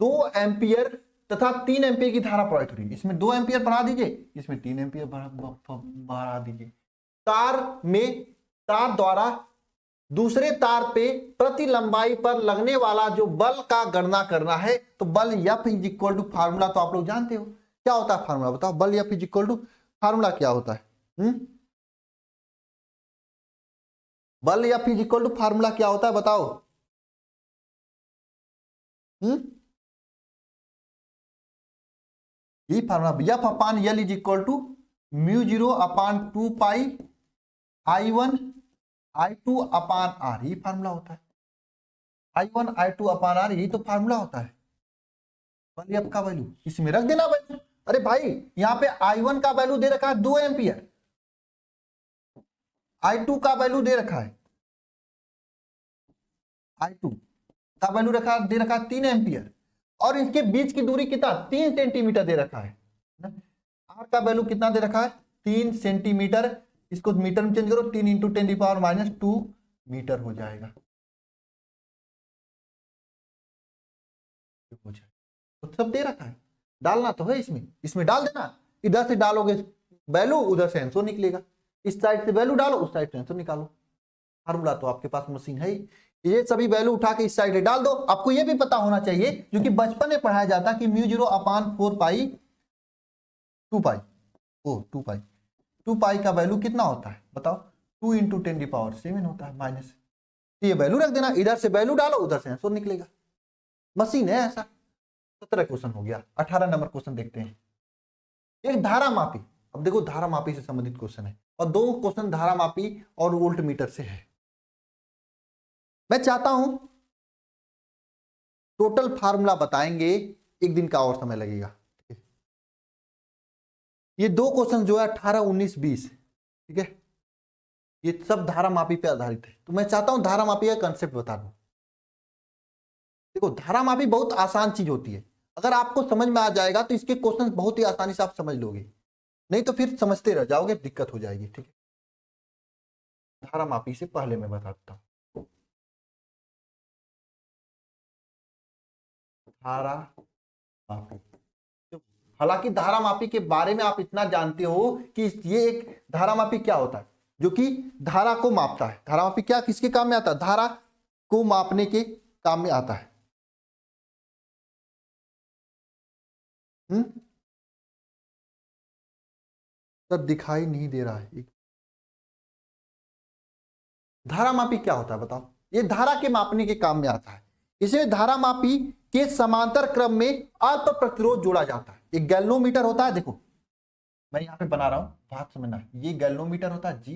2 एम्पियर तथा 3 एम्पियर की धारा प्रवाहित हो रही है, इसमें 2 एम्पियर बढ़ा दीजिए, इसमें 3 एम्पियर बढ़ा दीजिए। तार द्वारा दूसरे तार पे प्रति लंबाई पर लगने वाला जो बल का गणना करना है, तो बल F is equal to, formula तो आप लोग जानते हो क्या होता है, फार्मूला बताओ, बल F is equal to, formula क्या होता है, बल F is equal to formula क्या होता है बताओ, ये formula F upon L is equal to μ0 upon 2 pi I1 I2 upon R, ये फार्मूला होता है, I1 I2 अपान R, यही तो फार्मूला होता है। बल F का वैल्यू इसमें रख देना वैल्यू। अरे भाई यहाँ पे I1 का वैल्यू दे रखा है 2 एम्पियर, I2 का वैल्यू दे रखा है, I2 का वैल्यू दे रखा है 3 एम्पियर, और इसके बीच की दूरी कितना 3 सेंटीमीटर दे रखा है। R का वैल्यू कितना दे रखा है 3 सेंटीमीटर, इसको मीटर में चेंज करो, 3 × 10⁻⁻2 मीटर हो जाएगा, हो जाएगा। तो सब दे रखा है, डालना तो है इसमें, इसमें डाल देना, इधर से डालोगे वैल्यू, उधर से आंसर निकलेगा, इस साइड से वैल्यू डालो, उस साइड से आंसर निकालो। फार्मूला तो आपके पास मशीन है ही, ये सभी वैल्यू उठा के इस साइड डाल दो। आपको ये भी पता होना चाहिए, जो कि बचपन में पढ़ाया जाता कि म्यू 0 अपान 4 पाई 2 पाई, ओ 2 पाई का वैल्यू कितना होता है बताओ, 2 इंटू 10⁻7 होता है माइनस। ये वैल्यू रख देना, इधर से वैल्यू डालो, उधर से आंसर निकलेगा, मशीन है ऐसा। 17 क्वेश्चन हो गया। 18 नंबर क्वेश्चन देखते हैं। एक धारा मापी, अब देखो धारा मापी से संबंधित क्वेश्चन है, और 2 क्वेश्चन धारा मापी और वोल्ट मीटर से है। मैं चाहता हूं टोटल फार्मूला बताएंगे, एक दिन का और समय लगेगा। ये 2 क्वेश्चन जो है 18, 19, 20, ठीक है, ये सब धारा मापी पे आधारित है। तो मैं चाहता हूं धारा मापी का कंसेप्ट बता दूं। देखो धारा मापी बहुत आसान चीज होती है, अगर आपको समझ में आ जाएगा तो इसके क्वेश्चन बहुत ही आसानी से आप समझ लोगे, नहीं तो फिर समझते रह जाओगे, दिक्कत हो जाएगी। ठीक है, धारा मापी से पहले मैं बताता हूं धारा मापी। हालांकि धारा मापी के बारे में आप इतना जानते हो कि ये एक धारा मापी क्या होता है, जो कि धारा को मापता है। धारा मापी क्या किसके काम में आता है, धारा को मापने के काम में आता है। तब दिखाई नहीं दे रहा है। धारा मापी क्या होता है बताओ, ये धारा के मापने के काम में आता है। इसे धारा मापी के समांतर क्रम में अल्प प्रतिरोध जोड़ा जाता है। एक गैल्वेनोमीटर होता है, देखो मैं यहां पे बना रहा हूं, बात समझना, ये गैल्वेनोमीटर होता है जी,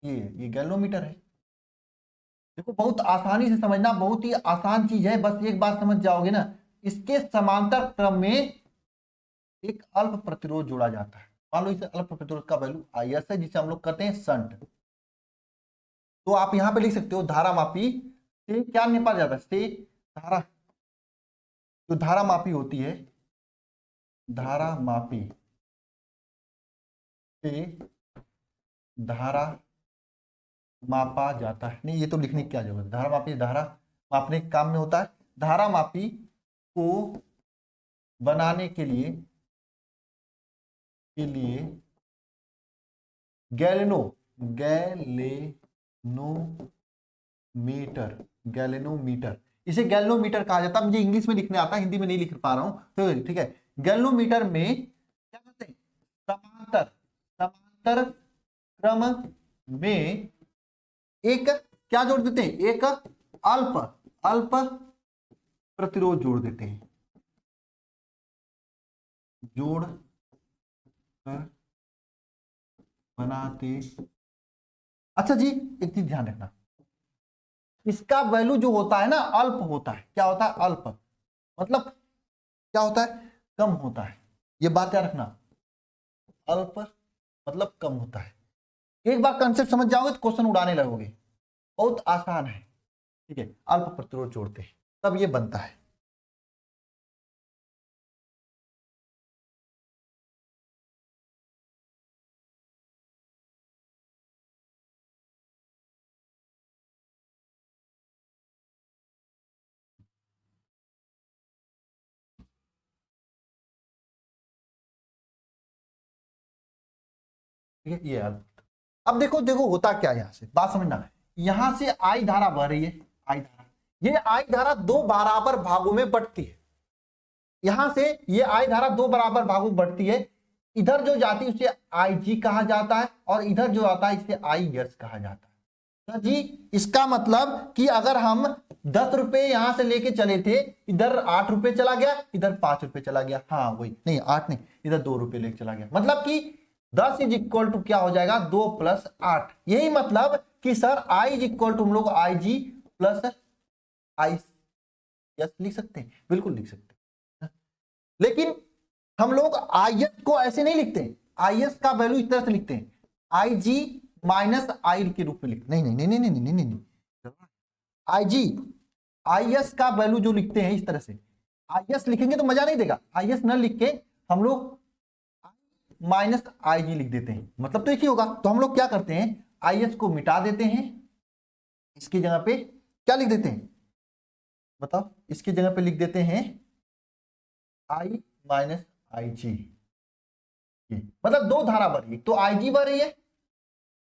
ये गैल्वेनोमीटर है। देखो बहुत आसानी से समझना, बहुत ही आसान चीज है, बस एक बात समझ जाओगे ना, इसके समांतर क्रम में एक अल्प प्रतिरोध जोड़ा जाता है। मान लो इस अल्प प्रतिरोध का वैल्यू IS है, जिसे हम लोग कहते हैं शंट। तो आप यहां पे लिख सकते हो धारा मापी से क्या निपा जाता है, से धारा, जो धारा मापी होती है, धारा मापी से धारा मापा जाता है। नहीं ये तो लिखने की क्या जरूरत है, धारा मापी धारा मापने के काम में होता है। धारा मापी को बनाने के लिए गैल्वेनोमीटर, इसे गैल्वेनोमीटर कहा जाता है। मुझे इंग्लिश में लिखने आता है, हिंदी में नहीं लिख पा रहा हूं, तो ठीक है। गैल्वेनोमीटर में क्या करते हैं, समांतर क्रम में एक क्या जोड़ देते हैं, एक अल्प प्रतिरोध जोड़ देते हैं, जोड़ कर बनाते। अच्छा जी एक चीज ध्यान रखना, इसका वैल्यू जो होता है ना अल्प होता है। क्या होता है, अल्प मतलब क्या होता है, कम होता है। ये बात याद रखना, अल्प मतलब कम होता है। एक बार कंसेप्ट समझ जाओगे तो क्वेश्चन उड़ाने लगोगे, बहुत आसान है। ठीक है, अल्प प्रतिरोध जोड़ते हैं तब ये बनता है। ठीक है, ये अब देखो देखो होता क्या है, यहां से बात समझना, यहां से आई धारा बह रही है, आई धारा, ये आई धारा 2 बराबर भागों में बंटती है। यहां से ये आई धारा 2 बराबर भागों में बंटती है, इधर जो जाती है उसे IG कहा जाता है, और इधर जो आता है इसे IS कहा जाता है। तो जी इसका मतलब कि अगर हम 10 रुपए यहां से लेके चले थे, इधर 8 रुपए चला गया, इधर 5 रुपए चला गया, हाँ वही नहीं 8 नहीं, इधर 2 रुपए लेके चला गया, मतलब कि 10 इज इक्वल टू क्या हो जाएगा, 2 + 8। यही मतलब कि sir I is equal to हम लोग IG + IS लिख सकते हैं, बिल्कुल लिख सकते हैं। लेकिन हम लोग IS को ऐसे नहीं लिखते, IS का वैल्यू इस तरह से लिखते हैं, IG - I के रूप में लिखते, नहीं नहीं नहीं नहीं नहीं नहीं नहीं, IG IS का वैल्यू जो लिखते हैं इस तरह से, IS लिखेंगे तो मजा नहीं देगा, IS न लिख के हम लोग -IG लिख देते हैं, मतलब तो एक ही होगा। तो हम लोग क्या करते हैं, IS को मिटा देते हैं इसकी जगह पे क्या लिख देते हैं बताओ, इसकी जगह पे लिख देते हैं I माइनस आई जी। मतलब दो धारा बढ़ रही है, तो आई जी बढ़ रही है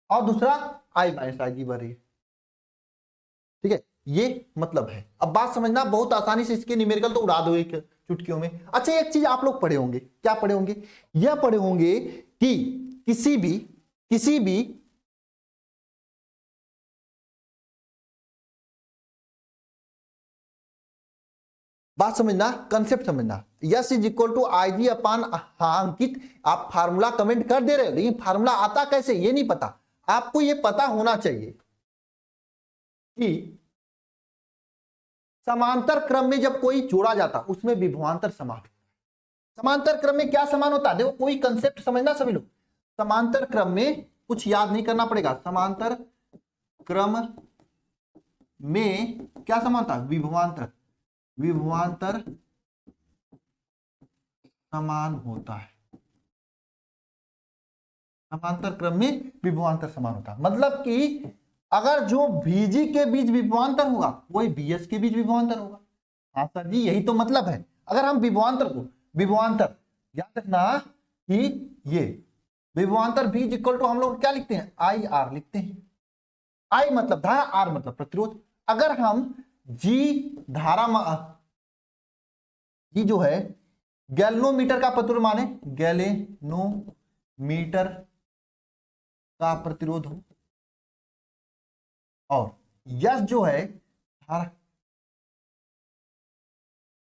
और दूसरा I माइनस आई जी बढ़ रही है। ठीक है, ये मतलब है। अब बात समझना, बहुत आसानी से इसके न्यूमेरिकल तो उड़ा दो एक चुटकियों में। अच्छा, एक चीज आप लोग पढ़े होंगे, क्या पढ़े होंगे, यह पढ़े होंगे कि किसी भी बात समझना, कंसेप्ट समझना। Yes is equal to I जी अपान अंकित। आप फार्मूला कमेंट कर दे रहे हो, लेकिन फार्मूला आता कैसे ये नहीं पता। आपको ये पता होना चाहिए कि समांतर क्रम में जब कोई जोड़ा जाता उसमें विभवांतर समान। समांतर क्रम में क्या समान होता है, देखो कोई कंसेप्ट समझना सभी लोग। समांतर क्रम में कुछ याद नहीं करना पड़ेगा। समांतर क्रम में क्या समान होता है, विभवांतर समान होता है। समांतर क्रम में विभवांतर समान होता है, मतलब कि अगर जो VG के बीच विभवांतर होगा वही VS के बीच विभवांतर होगा। हाँ सर जी, यही तो मतलब है। अगर हम विभवांतर याद रखना कि ये विभवांतर V इक्वल टू हम लोग क्या लिखते हैं, IR लिखते हैं। I मतलब धारा, R मतलब प्रतिरोध। अगर हम G जो है गैल्वेनोमीटर का प्रतिरोध माने, गैल्वेनोमीटर का प्रतिरोध हो, और यस जो है धारा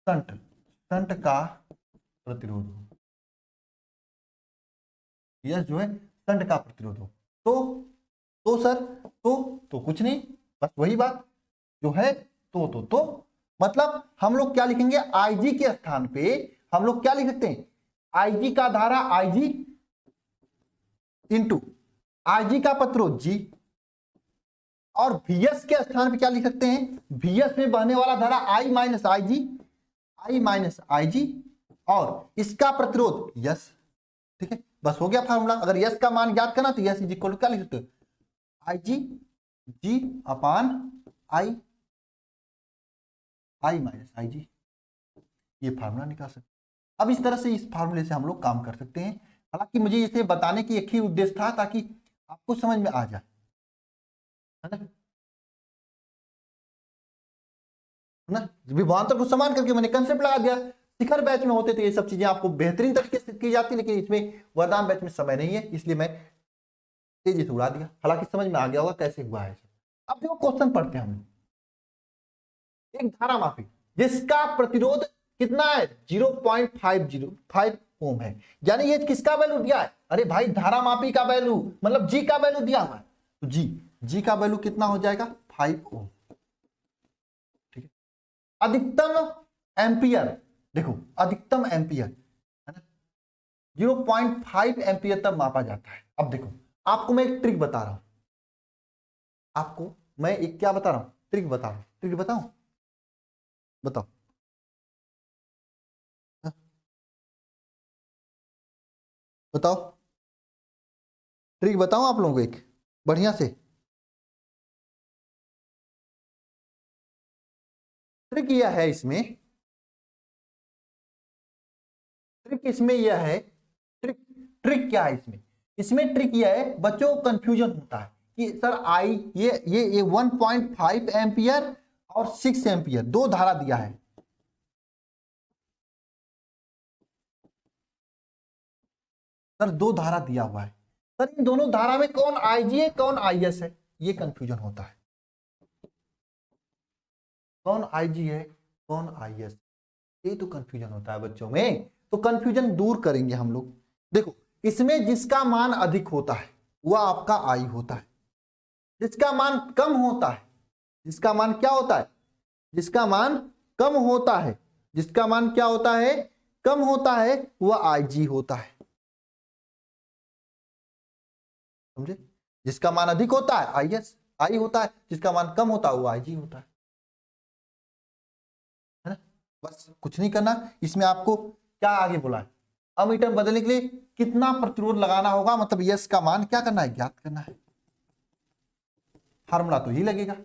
संट का प्रतिरोध हो, यस जो है संट का प्रतिरोध हो, तो सर तो कुछ नहीं, बस वही बात जो है तो मतलब हम लोग क्या लिखेंगे, IG के स्थान पे हम लोग क्या लिख सकते हैं, IG का धारा IG इंटू IG का प्रतिरोध G, और VS के स्थान पे क्या लिख सकते हैं, VS में बहने वाला धारा I माइनस आई जी और इसका प्रतिरोध यस। ठीक है, बस हो गया फार्मूला। अगर यस का मान ज्ञात करना तो यस इज इक्वल टू क्या लिख सकते हो, IG अपान I माइनस आई जी। ये फार्मूला निकाल सकते। अब इस तरह से इस फार्मूले से हम लोग काम कर सकते हैं। हालांकि मुझे इसे बताने की एक ही उद्देश्य था ताकि आपको समझ में आ जाए, है ना। विभवांतर को समान करके मैंने कंसेप्ट लगा दिया। शिखर बैच में होते थे ये सब चीजें आपको बेहतरीन तरीके से की जाती, लेकिन इसमें वरदान बैच में समय नहीं है, इसलिए मैं तेजी से उड़ा दिया। हालांकि समझ में आ गया होगा कैसे हुआ है। अब देखो क्वेश्चन पढ़ते हैं हम। एक धारा मापी जिसका प्रतिरोध कितना है, 0.505 ओम है। यानी ये किसका वैल्यू दिया है, अरे भाई धारा मापी का वैल्यू मतलब जी का वैल्यू दिया हुआ है, तो जी का वैल्यू कितना हो जाएगा, 5 ओम। ठीक है, अधिकतम एम्पियर, देखो अधिकतम एम्पियर है ना 0.5 एम्पियर तक मापा जाता है। अब देखो आपको मैं एक ट्रिक बता रहा हूं, आपको मैं एक क्या बता रहा हूं, ट्रिक बता रहा हूं। ट्रिक बताऊं, बताओ बताओ, ट्रिक बताऊं आप लोगों को एक बढ़िया से। ट्रिक यह है इसमें, ट्रिक इसमें यह है, ट्रिक क्या है इसमें, इसमें ट्रिक यह है, बच्चों को कंफ्यूजन होता है कि सर आई ये 1.5 एम्पियर और 6 एम्पियर दो धारा दिया है। सर दो धारा दिया हुआ है, सर इन दोनों धारा में कौन IG है कौन IS है, ये कंफ्यूजन होता है। कौन IG है कौन IS, ये तो कंफ्यूजन होता है बच्चों में। तो कंफ्यूजन दूर करेंगे हम लोग। देखो इसमें जिसका मान अधिक होता है वह आपका I होता है, जिसका मान कम होता है, जिसका मान क्या होता है, जिसका मान कम होता है, जिसका मान क्या होता है, कम होता है, वह IG होता है। समझे, जिसका मान अधिक होता है IS I होता है, जिसका मान कम होता है वो IG होता है ना। बस कुछ नहीं करना। इसमें आपको क्या आगे बोला है, अमीटर बदलने के लिए कितना प्रतिरोध लगाना होगा, मतलब यस का मान क्या करना है, ज्ञात करना है। फार्मूला तो ही लगेगा,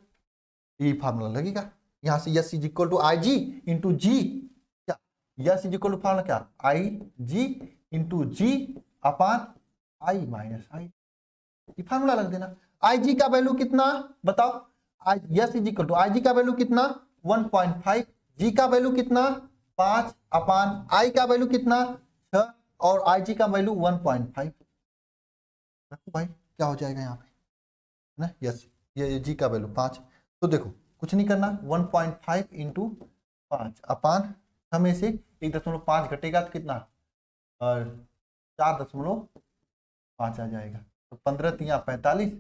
यही फार्मूला लगेगा। यहाँ से S is equal to I G into G, क्या S is equal to formula क्या, I G into ji upon I minus आई, ये फार्मूला लग देना। आई जी का वैल्यू कितना बताओ, आई yes is equal to I जी का वैल्यू कितना 1.5, जी का वैल्यू कितना 5 अपान आई का वैल्यू कितना 6 और आई जी का वैल्यू 1.5। देखो भाई क्या हो जाएगा यहाँ पे ना, यस ये जी का वैल्यू 5, तो देखो कुछ नहीं करना 1.5 इंटू 5 अपान हमें से 1.5 घटेगा तो कितना और 4.5 आ जाएगा, तो 15 तिया 45,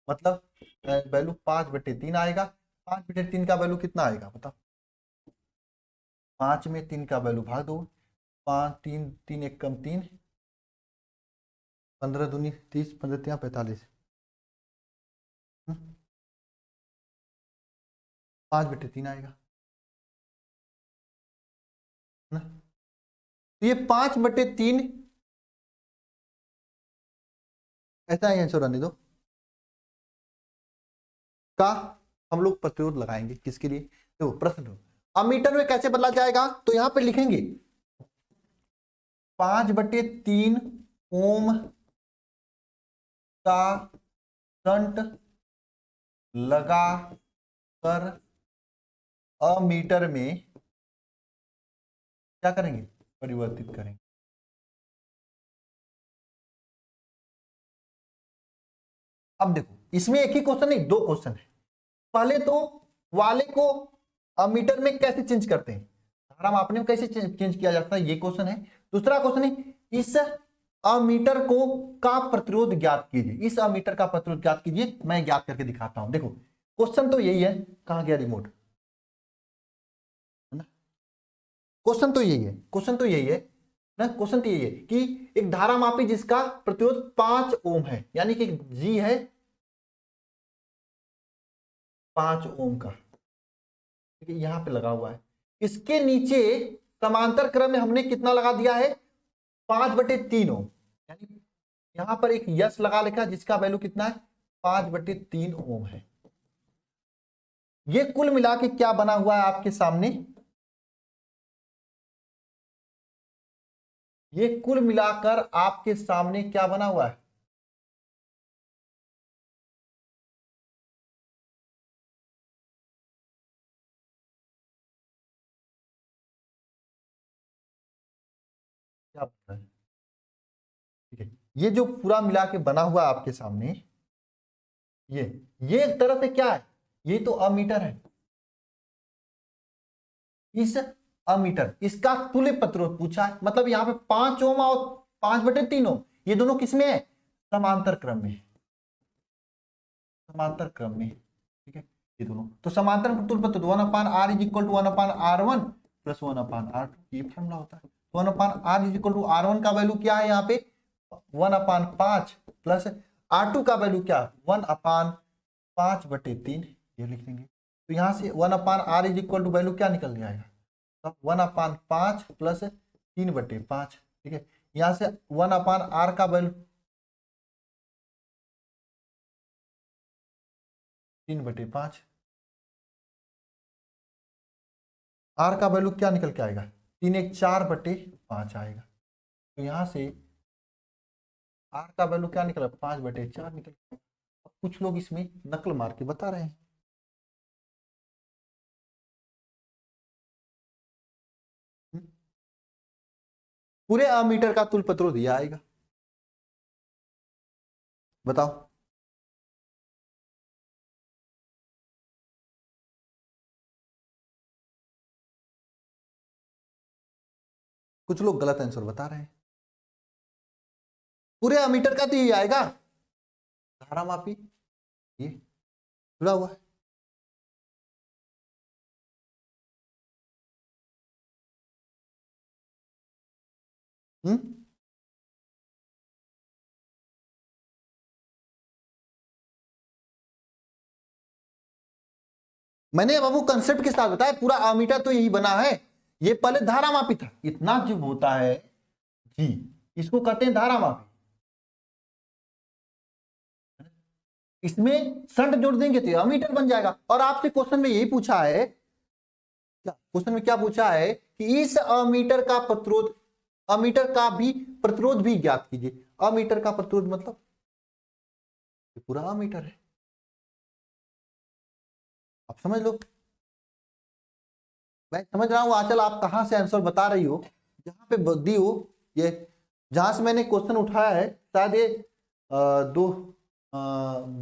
मतलब वैल्यू 5/3 आएगा। 5/3 का वैल्यू कितना आएगा बताओ, 5 में 3 का वैल्यू भाग दो, 5 3 3 1 कम 3, 15 दूनी 30, 15 तिया 45, 5/3 आएगा ना। तो ये 5/3 ऐसा ही आंसर आने दो का हम लोग प्रतिरोध लगाएंगे किसके लिए, तो प्रश्न अमीटर में कैसे बदला जाएगा, तो यहां पे लिखेंगे 5/3 ओम का शंट लगा कर अमीटर में क्या करेंगे, परिवर्तित करेंगे। अब देखो इसमें एक ही क्वेश्चन नहीं, दो क्वेश्चन है। पहले तो वाले को अमीटर में कैसे चेंज करते हैं, धारा मापने में कैसे चेंज किया जाता है, ये क्वेश्चन है। दूसरा क्वेश्चन है इस अमीटर को का प्रतिरोध ज्ञात कीजिए, इस अमीटर का प्रतिरोध ज्ञात कीजिए, मैं ज्ञात करके दिखाता हूं। देखो क्वेश्चन तो यही है, कहां गया रिमोट, क्वेश्चन तो यही है, क्वेश्चन तो यही है ना, क्वेश्चन तो यही है कि एक धारा मापी जिसका प्रतिरोध 5 ओम है, यानी कि जी है 5 ओम का, ठीक है, यहां पे लगा हुआ है। इसके नीचे समांतर क्रम में हमने कितना लगा दिया है 5/3 ओम, यानी यहां पर एक यस लगा लिखा जिसका वैल्यू कितना है 5/3 ओम है। ये कुल मिला के क्या बना हुआ है आपके सामने, ये कुल मिलाकर आपके सामने क्या बना हुआ है, क्या बना है, ठीक है, ये जो पूरा मिला के बना हुआ है आपके सामने, ये एक तरह से क्या है, ये तो अमीटर है, इस अमीटर इसका तुल्य प्रतिरोध पूछा है, मतलब यहां पे 5 ओम और 5/3 ओम, ये दोनों किसमें है, समांतर क्रम में, समांतर क्रम में, ठीक है, ये दोनों तो समांतर तुल्य प्रतिरोध 1/r is equal to 1/r1 plus 1/r2, ये फॉर्मूला होता है। 1/r is equal to r1 का वैल्यू क्या है यहाँ पे 1/5 प्लस r2 का वैल्यू क्या 1/5/3, ये लिख देंगे। तो यहाँ से 1/r is equal to value क्या निकल जाएगा, तो 1/5 प्लस 3/5, ठीक है, यहाँ से 1/r का वैल्यू 3/5, r का वैल्यू क्या निकल के आएगा 3 1 4/5 आएगा। तो यहाँ से r का वैल्यू क्या निकला 5/4 निकल। कुछ लोग इसमें नकल मार के बता रहे हैं, पूरे अमीटर का तुल्य प्रतिरोध यह आएगा, बताओ कुछ लोग गलत आंसर बता रहे हैं, पूरे अमीटर का तो यही आएगा, धारा मापी ये जुड़ा हुआ है। मैंने बाबू कंसेप्ट के साथ बताया, पूरा अमीटर तो यही बना है, ये पहले धारा मापी था, इतना जो होता है जी इसको कहते हैं धारा मापी, इसमें शंट जोड़ देंगे तो अमीटर बन जाएगा। और आपसे क्वेश्चन में यही पूछा है, क्या क्वेश्चन में क्या पूछा है कि इस अमीटर का प्रतिरोध, अमीटर का भी प्रतिरोध भी ज्ञात कीजिए। अमीटर का प्रतिरोध मतलब ये पूरा अमीटर है, आप समझ लो। मैं समझ रहा हूं आंचल आप कहां से आंसर बता रही हो, जहां पे दी हो ये, जहां से मैंने क्वेश्चन उठाया है शायद ये दो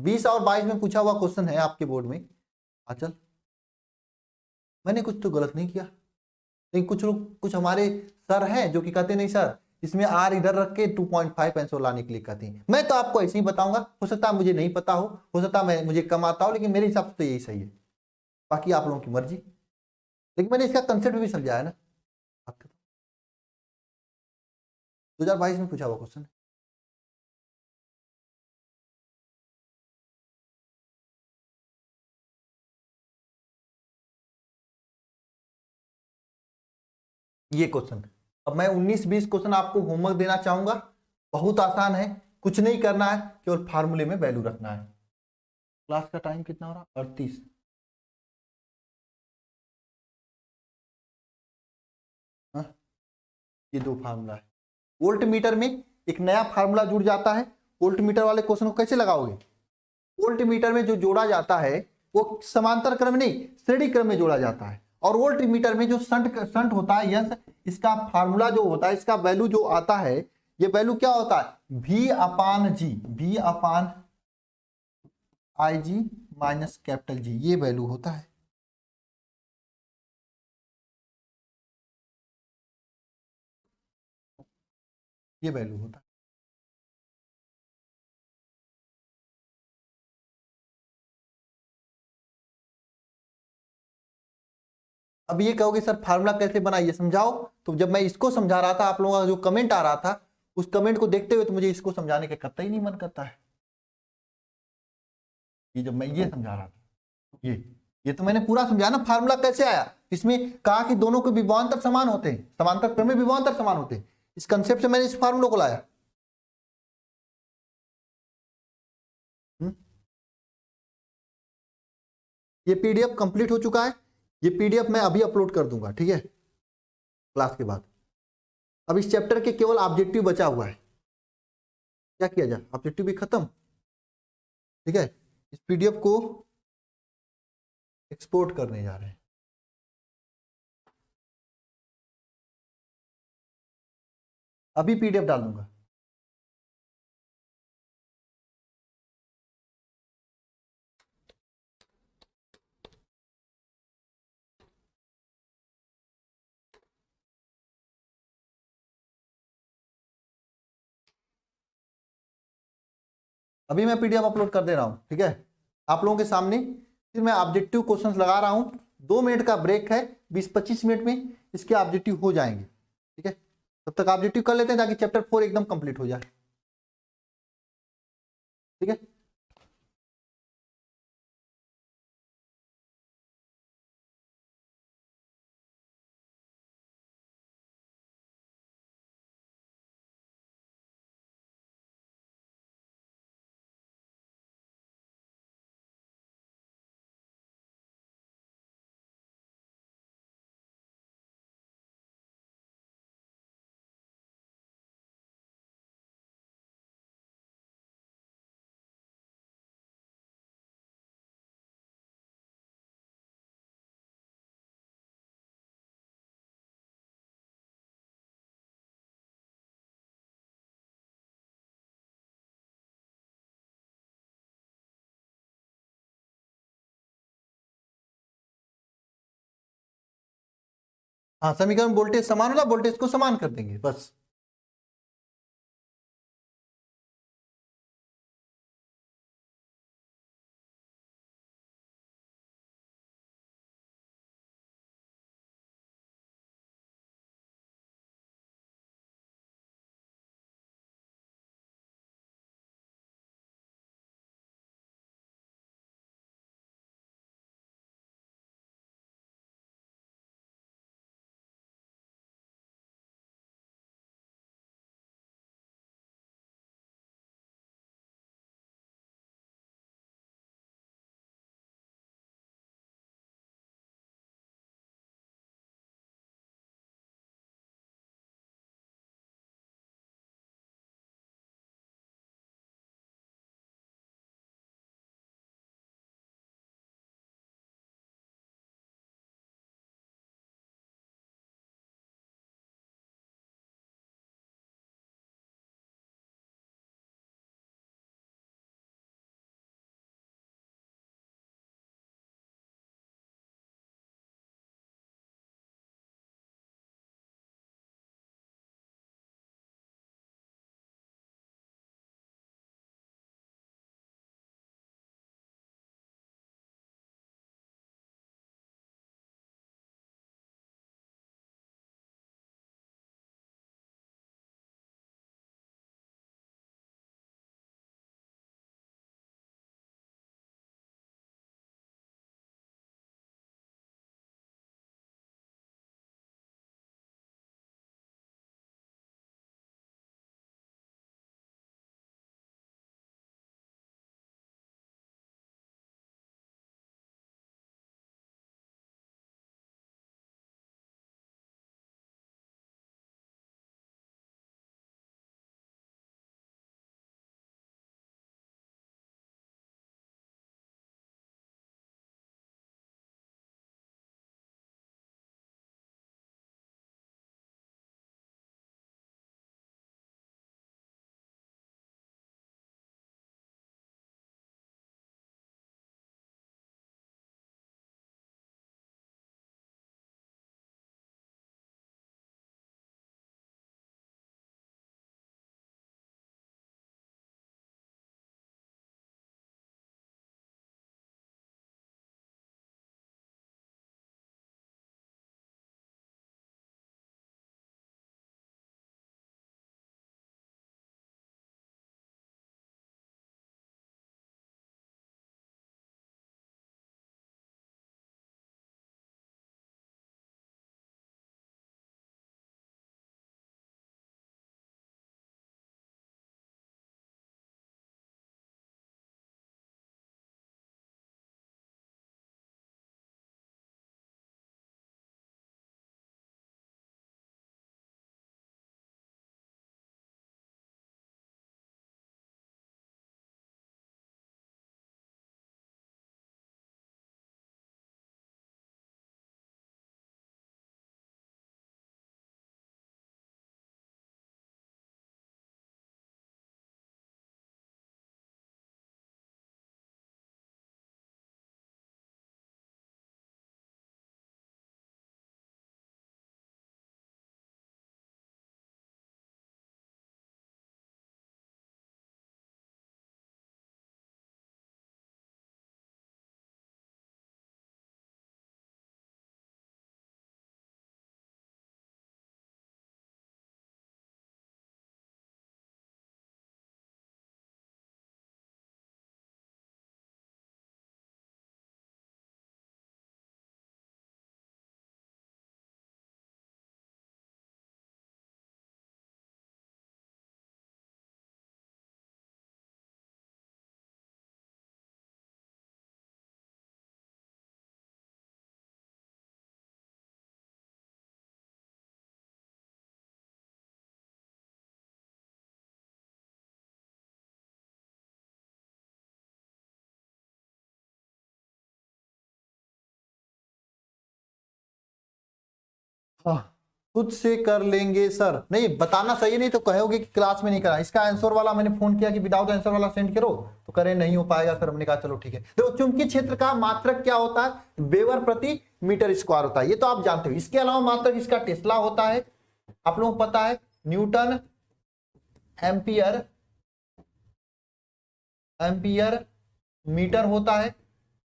20 और 22 में पूछा हुआ क्वेश्चन है आपके बोर्ड में। आंचल मैंने कुछ तो गलत नहीं किया, लेकिन कुछ लोग, कुछ हमारे सर हैं जो कि कहते नहीं सर इसमें आर इधर रख के 2.5 आंसर लाने के लिए कहते हैं। मैं तो आपको ऐसे ही बताऊंगा, हो सकता है मुझे नहीं पता हो सकता है मैं मुझे कम आता हो, लेकिन मेरे हिसाब से तो यही सही है, बाकी आप लोगों की मर्जी। लेकिन मैंने इसका कंसेप्ट भी समझाया है ना आपके, 2022 में पूछा हुआ क्वेश्चन। ये क्वेश्चन, अब मैं 19-20 क्वेश्चन आपको होमवर्क देना चाहूंगा, बहुत आसान है, कुछ नहीं करना है, केवल फार्मूले में वैल्यू रखना है। क्लास का टाइम कितना हो रहा, 38। हाँ, ये दो फार्मूला है। वोल्ट मीटर में एक नया फार्मूला जुड़ जाता है। वोल्ट मीटर वाले क्वेश्चन को कैसे लगाओगे, वोल्ट मीटर में जो जोड़ा जाता है वो समांतर क्रम नहीं श्रेणी क्रम में जोड़ा जाता है। और वोल्ट मीटर में जो संट होता है, यस, इसका फार्मूला जो होता है, इसका वैल्यू जो आता है, ये वैल्यू क्या होता है, V अपान जी, V अपान आई जी माइनस कैपिटल जी, ये वैल्यू होता है। ये वैल्यू होता है। अब ये कहोगे सर फार्मूला कैसे बना ये समझाओ, तो जब मैं इसको समझा रहा था, आप लोगों का जो कमेंट आ रहा था, उस कमेंट को देखते हुए तो मुझे इसको समझाने का कतई नहीं मन करता है। ये जब मैं ये समझा रहा था, ये तो मैंने पूरा समझाया ना फार्मूला कैसे आया। इसमें कहा कि दोनों के विभवांतर समान होते हैं, समांतर क्रम में विभवांतर समान होते हैं, इस कंसेप्ट से मैंने इस फार्मूला को लाया। ये पीडीएफ कंप्लीट हो चुका है, ये पीडीएफ मैं अभी अपलोड कर दूंगा, ठीक है, क्लास के बाद। अब इस चैप्टर के केवल ऑब्जेक्टिव बचा हुआ है, क्या किया जाए, ऑब्जेक्टिव भी खत्म, ठीक है। इस पीडीएफ को एक्सपोर्ट करने जा रहे हैं। अभी पीडीएफ डाल दूंगा। अभी मैं पीडीएफ अपलोड कर दे रहा हूं, ठीक है, आप लोगों के सामने। फिर मैं ऑब्जेक्टिव क्वेश्चंस लगा रहा हूं, 2 मिनट का ब्रेक है, 20-25 मिनट में इसके ऑब्जेक्टिव हो जाएंगे, ठीक है। तब तक ऑब्जेक्टिव कर लेते हैं ताकि चैप्टर 4 एकदम कंप्लीट हो जाए, ठीक है। हाँ, समीकरण वोल्टेज समान होला, वोल्टेज को समान कर देंगे बस। हाँ खुद से कर लेंगे सर, नहीं बताना सही, नहीं तो कहोगे कि क्लास में नहीं करा। इसका आंसर वाला मैंने फोन किया कि विदाउट आंसर वाला सेंड करो, तो करे नहीं हो पाएगा सर। हमने कहा चलो ठीक है। देखो चुंबकीय क्षेत्र का मात्रक क्या होता है, वेबर प्रति मीटर स्क्वायर होता है, ये तो आप जानते हो। इसके अलावा मात्रक इसका टेस्ला होता है, आप लोगों को पता है, न्यूटन एम्पियर मीटर होता है,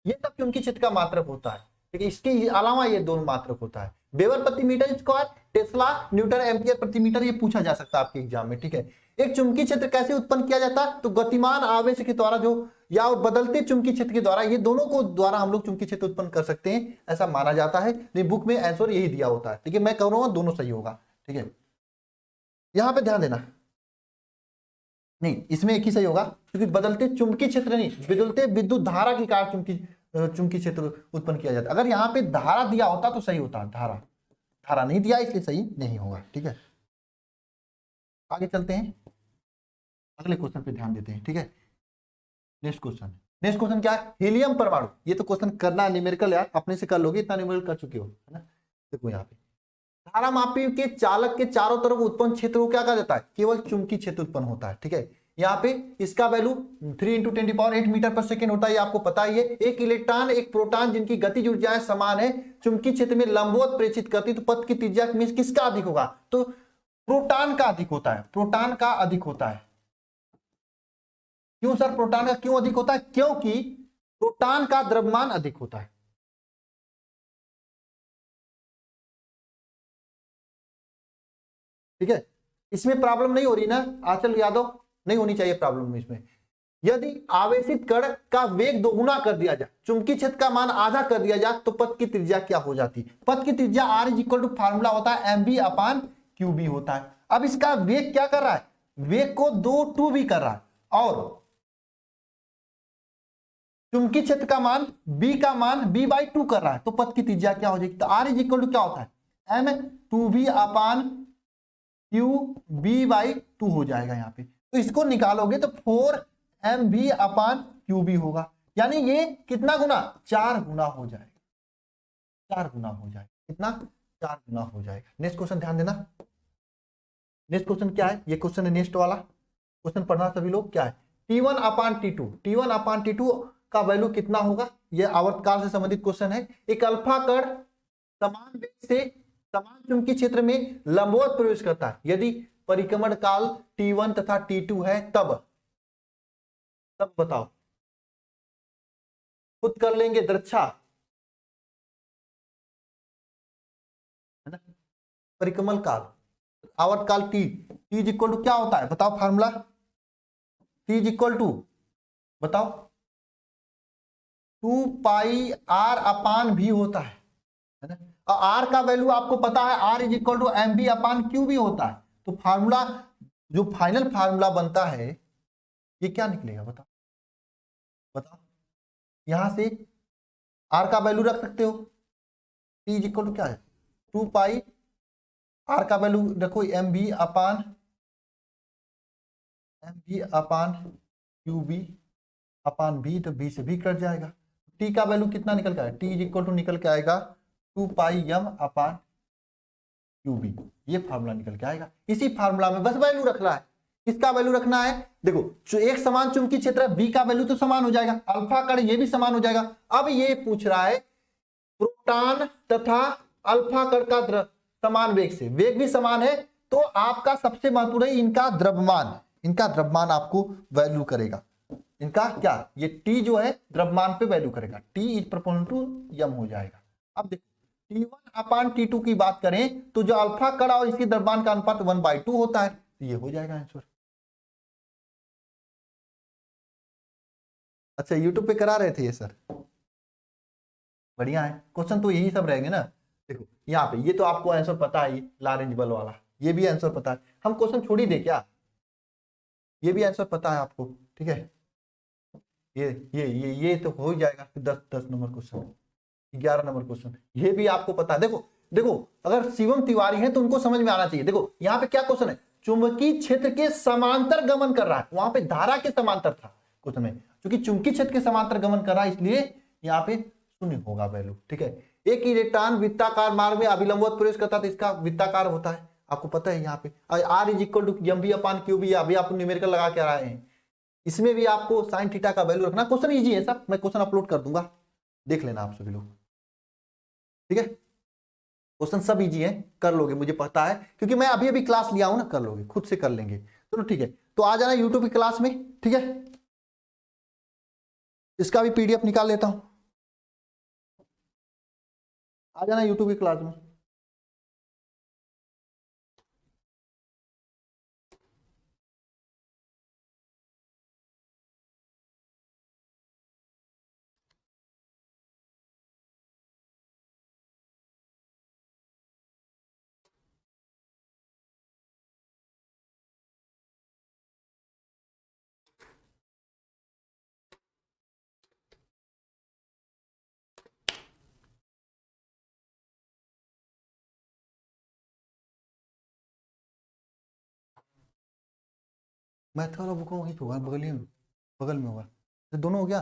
ये सब चुंबकीय क्षेत्र का मात्रक होता है। ठीक है, इसके अलावा ये दोनों मात्रक होता है, वेबर प्रति metre square, tesla, newton ampere प्रति मीटर, ये पूछा जा सकता है आपके एग्जाम में। ठीक है, एक चुंबकीय क्षेत्र कैसे उत्पन्न किया जाता है, तो गतिमान आवेश के द्वारा जो या बदलते चुंबकीय क्षेत्र के द्वारा, ये दोनों को द्वारा हम लोग चुंबकीय क्षेत्र उत्पन्न कर सकते हैं, ऐसा माना जाता है। नहीं बुक में आंसर यही दिया होता है। ठीक है, मैं कह रहा हूं दोनों सही होगा। ठीक है, यहां पे ध्यान देना, नहीं इसमें एक ही सही होगा, क्योंकि बदलते चुंबकीय क्षेत्र नहीं, बदलते विद्युत धारा के कारण चुंबकीय क्षेत्र उत्पन्न किया जाता है। अगर यहाँ पे धारा दिया होता तो सही होता, धारा नहीं दिया इसलिए सही नहीं होगा। ठीक है, आगे चलते हैं, अगले क्वेश्चन पे ध्यान देते हैं। ठीक है, नेक्स्ट क्वेश्चन क्या है, हीलियम परमाणु। ये तो क्वेश्चन करना न्यूमेरिकल यार, अपने से कर लोगे, इतना न्यूमेरिकल कर चुके हो, है ना। देखो यहाँ पे धारामापी के चालक के चारों तरफ उत्पन्न क्षेत्र को क्या कहा जाता है, केवल चुंबकीय क्षेत्र उत्पन्न होता है। ठीक है, यहाँ पे इसका वैल्यू 3 × 10⁸ मीटर पर सेकेंड होता है, ये आपको पता ही है। एक इलेक्ट्रॉन एक प्रोटॉन जिनकी गतिज ऊर्जाएं समान है, चुंबकीय क्षेत्र में लंबवत प्रेषित करती, तो पथ की त्रिज्या में किसका अधिक होगा, तो प्रोटॉन का अधिक होता है, प्रोटॉन का अधिक होता है। क्यों सर प्रोटॉन का क्यों अधिक होता है, क्योंकि प्रोटॉन का द्रव्यमान अधिक होता है। ठीक है, इसमें प्रॉब्लम नहीं हो रही ना आंचल यादव, नहीं होनी चाहिए प्रॉब्लम इसमें। यदि आवेशित कण का वेग दोगुना कर दिया जाए, चुंबकीय क्षेत्र का मान आधा कर दिया जाए, तो पथ की त्रिज्या क्या हो जाती है, पथ की त्रिज्या R = फार्मूला होता है mv/qb होता है। अब इसका वेग क्या कर रहा है, वेग को 2 भी कर रहा है, और चुंबकीय क्षेत्र का मान b/2 कर रहा है, तो पथ की त्रिज्या क्या हो जाएगी, तो R = क्या होता है m2v/qb/2 हो जाएगा यहाँ पे। तो इसको निकालोगे तो 4mv/qb होगा, यानी ये कितना गुना, 4 गुना हो जाएगा, 4 गुना हो जाएगा, कितना 4 गुना हो जाएगा। नेक्स्ट क्वेश्चन ध्यान देना, नेक्स्ट क्वेश्चन क्या है, ये क्वेश्चन है नेक्स्ट वाला क्वेश्चन, पढ़ना सभी लोग। क्या है T1/T2 का वैल्यू कितना होगा, ये आवर्तकाल से संबंधित क्वेश्चन है। एक अल्फा कण समान वेग से समान चुंबकीय क्षेत्र में लंबवत प्रवेश करता है, यदि परिक्रमण काल T1 तथा T2 है, तब बताओ, खुद कर लेंगे दृक्षा, है ना। परिक्रमण काल, आवर्तकाल T = क्या होता है, बताओ फार्मूला, T = बताओ 2πr/v होता है ना। और R का वैल्यू आपको पता है, R = mv/qb होता है। तो फार्मूला जो फाइनल फार्मूला बनता है ये क्या निकलेगा, बताओ यहां से R का वैल्यू रख सकते हो, T = क्या है 2π, R का वैल्यू रखो mv/qb/v, तो b से भी कट जाएगा। T का वैल्यू कितना निकल के आएगा, T = निकल के आएगा 2πm/qb, ये फार्मूला निकल के आएगा। इसी फार्मूला में बस वैल्यू रखना है, किसका वैल्यू रखना है, देखो जो एक समान चुंबकीय क्षेत्र है, B का वैल्यू तो समान हो जाएगा, अल्फा कण ये भी समान हो जाएगा। अब ये पूछ रहा है प्रोटॉन तथा अल्फा कण का समान वेग से, वेग भी समान है, तो आपका सबसे महत्वपूर्ण है इनका द्रव्यमान आपको वैल्यू करेगा, इनका क्या, ये T जो है द्रव्यमान पे वैल्यू करेगा, T = m हो जाएगा। अब देखो T1/T2 की बात करें तो जो अल्फा कण और इसके द्रव्यमान का अनुपात 1/2 होता है, तो ये हो जाएगा आंसर। अच्छा यूट्यूब पे करा रहे थे ये सर, बढ़िया है, क्वेश्चन तो यही सब रहेंगे ना। देखो यहाँ पे ये तो आपको आंसर पता है, लॉरेंज बल वाला ये भी आंसर पता है, हम क्वेश्चन छोड़ ही दे क्या, ये भी आंसर पता है आपको। ठीक है, ये तो हो ही जाएगा। 10 नंबर क्वेश्चन, 11 नंबर क्वेश्चन, ये भी आपको पता है। देखो अगर शिवम तिवारी है तो उनको समझ में आना चाहिए। देखो यहाँ पे क्या क्वेश्चन है, चुंबकीय क्षेत्र के समांतर गमन कर रहा है, वहां पे धारा के समांतर था क्वेश्चन में, क्योंकि चुंबकीय क्षेत्र के समांतर गमन कर रहा है इसलिए यहाँ पे 0 होगा वैल्यू। ठीक है, एक ही इलेक्ट्रॉन वृत्ताकार मार्ग में अभिलंबवत प्रवेश करता है तो इसका वृत्ताकार होता है, आपको पता है यहाँ पे। R is equal to M B upon Q B, अभी आप न्यूमेरिकल लगा के आ रहे हैं। इसमें भी आपको साइन थीटा का वैल्यू रखना। क्वेश्चन इजी है सब, मैं क्वेश्चन अपलोड कर दूंगा, देख लेना आप सभी लोग, ठीक है। क्वेश्चन सब इजी है, कर लोगे मुझे पता है, क्योंकि मैं अभी अभी क्लास लिया हूं ना, कर लोगे, खुद से कर लेंगे। चलो ठीक है, तो आ जाना यूट्यूब की क्लास में, ठीक है। इसका भी पीडीएफ निकाल लेता हूं, आ जाना यूट्यूब की क्लास में। मैथ वाला बुक वहीं पे होगा, बगल में होगा, तो दोनों हो गया।